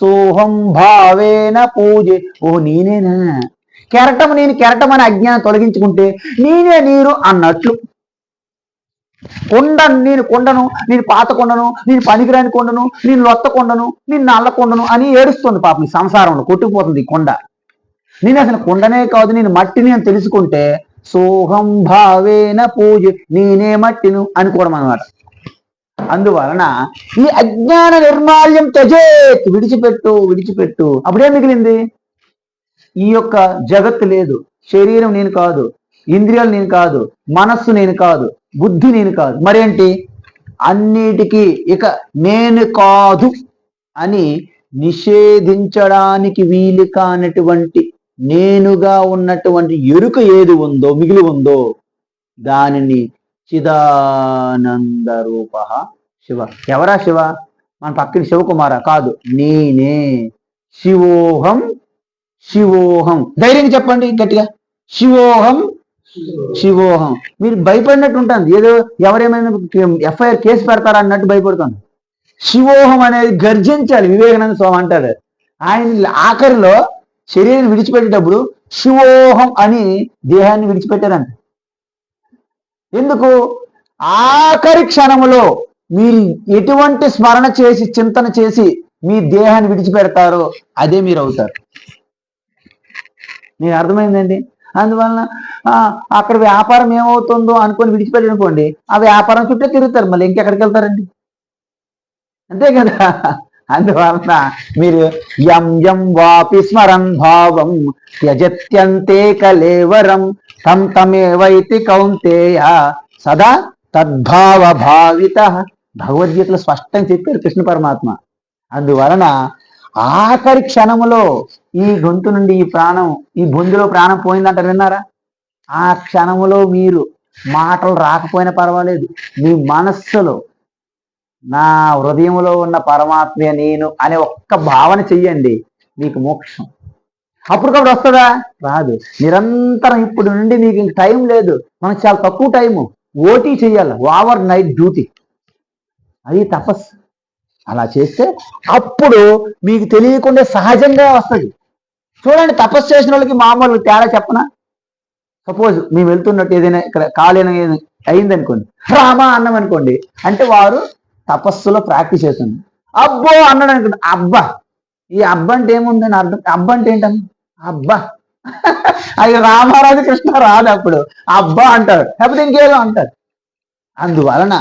సోహం భావేన పూజ. ఓ నేనేనా కెరటం, నేను కెరటం అనే అజ్ఞానం తొలగించుకుంటే నేనే నీరు అన్నట్లు. నేను కొండను, నేను పాత కొండను, నేను పనికిరాని కొండను, నేను లొత్త కొండను, నేను నల్ల కొండను అని ఏడుస్తుంది పాపం. ఈ సంసారంలో కొట్టుకుపోతుంది ఈ కొండ. నేను అసలు కొండనే కాదు, నేను మట్టిని అని తెలుసుకుంటే సోహం భావేన పూజ, నేనే మట్టిను అనుకోవడం అన్నమాట. అందువలన ఈ అజ్ఞాన నిర్మాల్యం త్యజేత్, విడిచిపెట్టు. అప్పుడే మిగిలింది ఈ యొక్క జగత్తు లేదు, శరీరం నేను కాదు, ఇంద్రియాలు నేను కాదు, మనస్సు నేను కాదు, బుద్ధి నేను కాదు. మరేంటి? అన్నిటికీ ఇక నేను కాదు అని నిషేధించడానికి వీలు కానటువంటి నేనుగా ఉన్నటువంటి ఎరుక ఏది ఉందో, మిగిలి ఉందో దానిని చిదానంద రూప శివ. ఎవరా శివ? మన పక్కన శివకుమార కాదు, నేనే శివోహం. ధైర్యంగా చెప్పండి గట్టిగా, శివోహం. మీరు భయపడినట్టు ఉంటుంది. ఏదో ఎవరేమైనా ఎఫ్ఐఆర్ కేసు పెడతారా అన్నట్టు భయపడుతుంది. శివోహం అనేది గర్జించాలి. వివేకానంద స్వామి అంటాడు, ఆయన ఆఖరిలో శరీరాన్ని విడిచిపెట్టేటప్పుడు శివోహం అని దేహాన్ని విడిచిపెట్టారంట. ఎందుకు? ఆఖరి క్షణములో మీరు ఎటువంటి స్మరణ చేసి చింతన చేసి మీ దేహాన్ని విడిచిపెడతారో అదే మీరు అవుతారు. మీకు అర్థమైందండి? అందువలన అక్కడ వ్యాపారం ఏమవుతుందో అనుకొని విడిచిపెట్టనుకోండి, ఆ వ్యాపారం చుట్టూ తిరుగుతారు, మళ్ళీ ఇంకెక్కడికి వెళ్తారండి? అంతే కదా. అందువలన మీరు యం వాపి స్మరన్ భావం త్యజత్యంతే కలేవరం తం తమేవైతి కౌంతేయ సదా తద్భావ భావిత. భగవద్గీతలో స్పష్టంగా చెప్పారు కృష్ణ పరమాత్మ. అందువలన ఆఖరి క్షణములో ఈ గొంతు నుండి ఈ ప్రాణం, ఈ బొందులో ప్రాణం పోయిందంటారు, విన్నారా? ఆ క్షణములో మీరు మాటలు రాకపోయినా పర్వాలేదు, మీ మనస్సులో నా హృదయంలో ఉన్న పరమాత్మే నేను అనే ఒక్క భావన చెయ్యండి, మీకు మోక్షం. అప్పటికప్పుడు వస్తుందా? రాదు. నిరంతరం ఇప్పుడు నుండి మీకు ఇంక టైం లేదు, మనకు చాలా తక్కువ టైము. ఓటీ చెయ్యాలి, ఓవర్ నైట్ డ్యూటీ, అది తపస్సు. అలా చేస్తే అప్పుడు మీకు తెలియకుండా సహజంగా వస్తుంది. చూడండి, తపస్సు చేసిన వాళ్ళకి మామూలు తేడా చెప్పనా? సపోజ్ మేము వెళ్తున్నట్టు ఏదైనా ఇక్కడ కాలేన అయిందనుకోండి, రామా అన్నం అనుకోండి, అంటే వారు తపస్సులో ప్రాక్టీస్ చేస్తుంది. అబ్బో అన్నాడు అనుకోండి, అబ్బా. ఈ అబ్బా అంటే ఏముందని అర్థం? అబ్బా అంటే ఏంటన్నా? అబ్బా అది రామారాజు కృష్ణ రాదు అప్పుడు, అబ్బా అంటారు, లేకపోతే ఇంకేదో అంటారు. అందువలన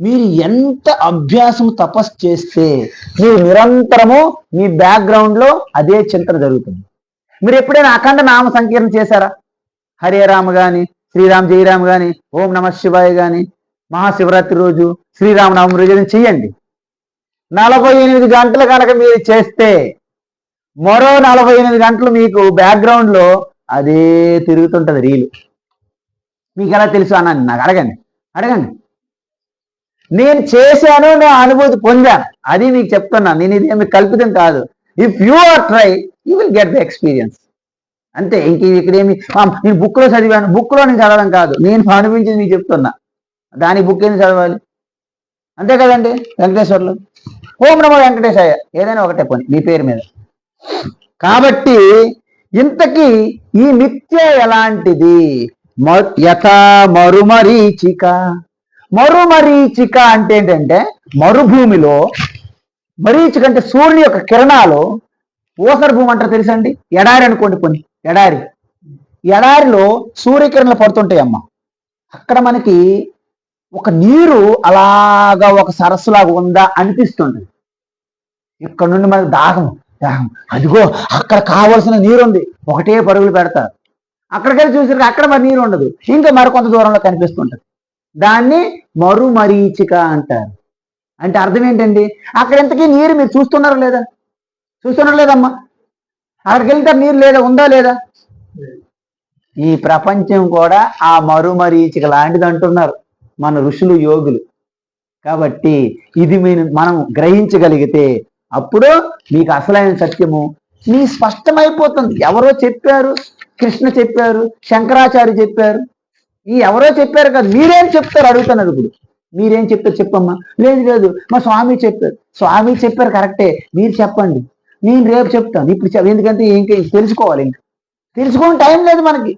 మీరు ఎంత అభ్యాసం తపస్సు చేస్తే మీరు నిరంతరము మీ బ్యాక్గ్రౌండ్లో అదే చింతన జరుగుతుంది. మీరు ఎప్పుడైనా అఖండ నామ సంకీర్ణం చేశారా? హరే రామ గాని, శ్రీరామ్ జయరామ్ గాని, ఓం నమ శివాయ గాని, మహాశివరాత్రి రోజు, శ్రీరామనవమి రోజు చెయ్యండి. 48 గంటలు కనుక మీరు చేస్తే మరో 48 గంటలు మీకు బ్యాక్గ్రౌండ్లో అదే తిరుగుతుంటది రీలు. మీకు ఎలా తెలుసు అన్నాను, నాకు అడగండి. నేను చేశాను, నేను అనుభూతి పొందాను, అది మీకు చెప్తున్నాను. నేను ఇది మీకు కల్పితం కాదు. If you are try you will get the experience. అంతే. ఇక్కడేమి నేను బుక్లో చదివాను, బుక్లో నేను చదవడం కాదు, నేను అనుభవించింది మీకు చెప్తున్నా. దాని బుక్ ఏం చదవాలి? అంతే కదండి. వెంకటేశ్వర్లు, ఓం నమో వెంకటేశయ్య, ఏదైనా ఒకటే పని మీ పేరు మీద. కాబట్టి ఇంతకీ ఈ మిథ్య ఎలాంటిది? యథా మరుమరీచిక. మరుమరీచిక అంటే ఏంటంటే మరుభూమిలో, మరీచిక అంటే సూర్యుని యొక్క కిరణాలు, ఊసర భూమి అంటారు తెలుసండి. ఎడారి అనుకోండి, కొన్ని ఎడారిలో సూర్యకిరణాలు పడుతుంటాయమ్మ. అక్కడ మనకి ఒక నీరు అలాగా ఒక సరస్సులాగా ఉందా అనిపిస్తుంది. ఇక్కడ నుండి మనకు దాహం, అదిగో అక్కడ కావలసిన నీరు ఉంది, ఒకటే పరుగులు పెడతారు. అక్కడికెళ్ళి చూసరికి అక్కడ మరి నీరు ఉండదు, ఇంకా మరికొంత దూరంలో కనిపిస్తుంటది. దాన్ని మరుమరీచిక అంటారు. అంటే అర్థం ఏంటండి? అక్కడ ఎంతకీ నీరు మీరు చూస్తున్నారా లేదమ్మా? అక్కడికి వెళ్తే నీరు లేదా, ఉందా లేదా? ఈ ప్రపంచం కూడా ఆ మరుమరీచిక లాంటిది అంటున్నారు మన ఋషులు, యోగులు. కాబట్టి ఇది మనం గ్రహించగలిగితే అప్పుడు మీకు అసలైన సత్యము మీ స్పష్టమైపోతుంది. ఎవరో చెప్పారు, కృష్ణ చెప్పారు, శంకరాచార్య చెప్పారు, ఈ ఎవరో చెప్పారు కదా, మీరేం చెప్తారు అడుగుతున్నారు. ఇప్పుడు మీరేం చెప్తారు చెప్పమ్మా? లేదు మా స్వామి చెప్పారు. స్వామి చెప్పారు కరెక్టే, మీరు చెప్పండి, నేను రేపు చెప్తాను. ఇప్పుడు ఎందుకంటే ఇంకా తెలుసుకోవాలి, ఇంకా తెలుసుకోవడం టైం లేదు మనకి.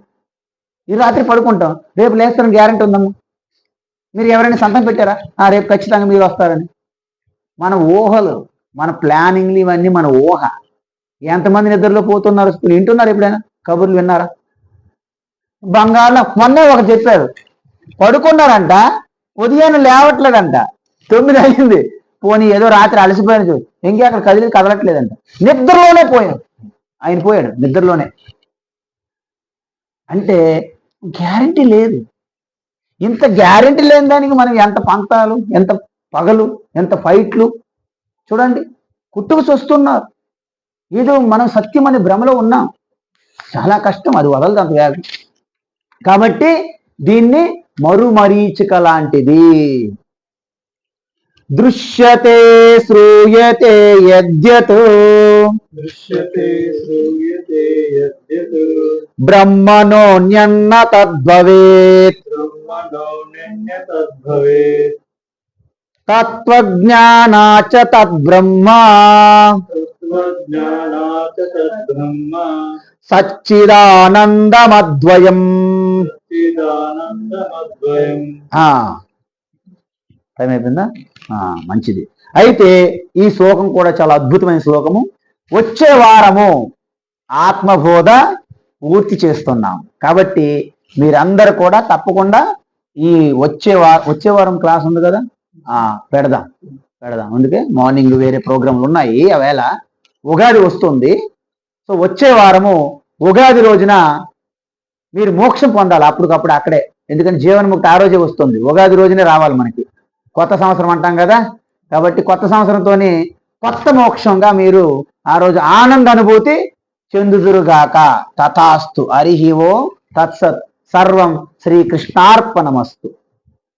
ఈ రాత్రి పడుకుంటాం, రేపు లేస్తాను గ్యారెంటీ ఉందమ్మా. మీరు ఎవరైనా సంతం పెట్టారా రేపు ఖచ్చితంగా మీరు వస్తారని? మన ఊహలు, మన ప్లానింగ్లు, ఇవన్నీ మన ఊహ. ఎంతమంది నిద్రలో పోతున్నారు? వింటున్నారు ఎప్పుడైనా? కబుర్లు విన్నారా? బంగాళ మొన్నే ఒక చెప్పారు, పడుకున్నారంట, ఉదయాన్నే లేవట్లేదంట, 9 అయింది. పోనీ ఏదో రాత్రి అలసిపోయాను చూడు, ఇంకే అక్కడ కదలట్లేదంట. నిద్రలోనే పోయాడు ఆయన, పోయాడు నిద్రలోనే. అంటే గ్యారంటీ లేదు. ఇంత గ్యారంటీ లేని దానికి మనం ఎంత పంతాలు, ఎంత పగలు, ఎంత ఫైట్లు చూడండి. కుట్టుకు చూస్తున్నారు. ఏదో మనం సత్యం అనే భ్రమలో ఉన్నాం. చాలా కష్టం, అది వదలదు అంత వేగం. కాబట్టి దీన్ని మరుమరీచిక లాంటిది. దృశ్యతే శ్రూయతే యద్యత్ బ్రహ్మణోన్యన్న తద్భవేత్ తత్వజ్ఞానాచ తద్బ్రహ్మ సచ్చిదానందమద్వయం. టైం అయిపోయిందా? మంచిది. అయితే ఈ శ్లోకం కూడా చాలా అద్భుతమైన శ్లోకము. వచ్చే వారము ఆత్మబోధ పూర్తి చేస్తున్నాం. కాబట్టి మీరందరూ కూడా తప్పకుండా ఈ వచ్చే వారం క్లాస్ ఉంది కదా, పెడదాం. అందుకే మార్నింగ్ వేరే ప్రోగ్రాంలు ఉన్నాయి. ఆవేళ ఉగాది వస్తుంది. సో వచ్చే వారము ఉగాది రోజున మీరు మోక్షం పొందాలి అప్పటికప్పుడు అక్కడే. ఎందుకంటే జీవన్ముక్తి ఆ రోజే వస్తుంది, ఉగాది రోజునే రావాలి మనకి. కొత్త సంవత్సరం అంటాం కదా, కాబట్టి కొత్త సంవత్సరంతోనే కొత్త మోక్షంగా మీరు ఆ రోజు ఆనంద అనుభూతి చెందుదురుగాక. తథాస్తు. హరి ఓం తత్సత్. సర్వం శ్రీకృష్ణార్పణమస్తు.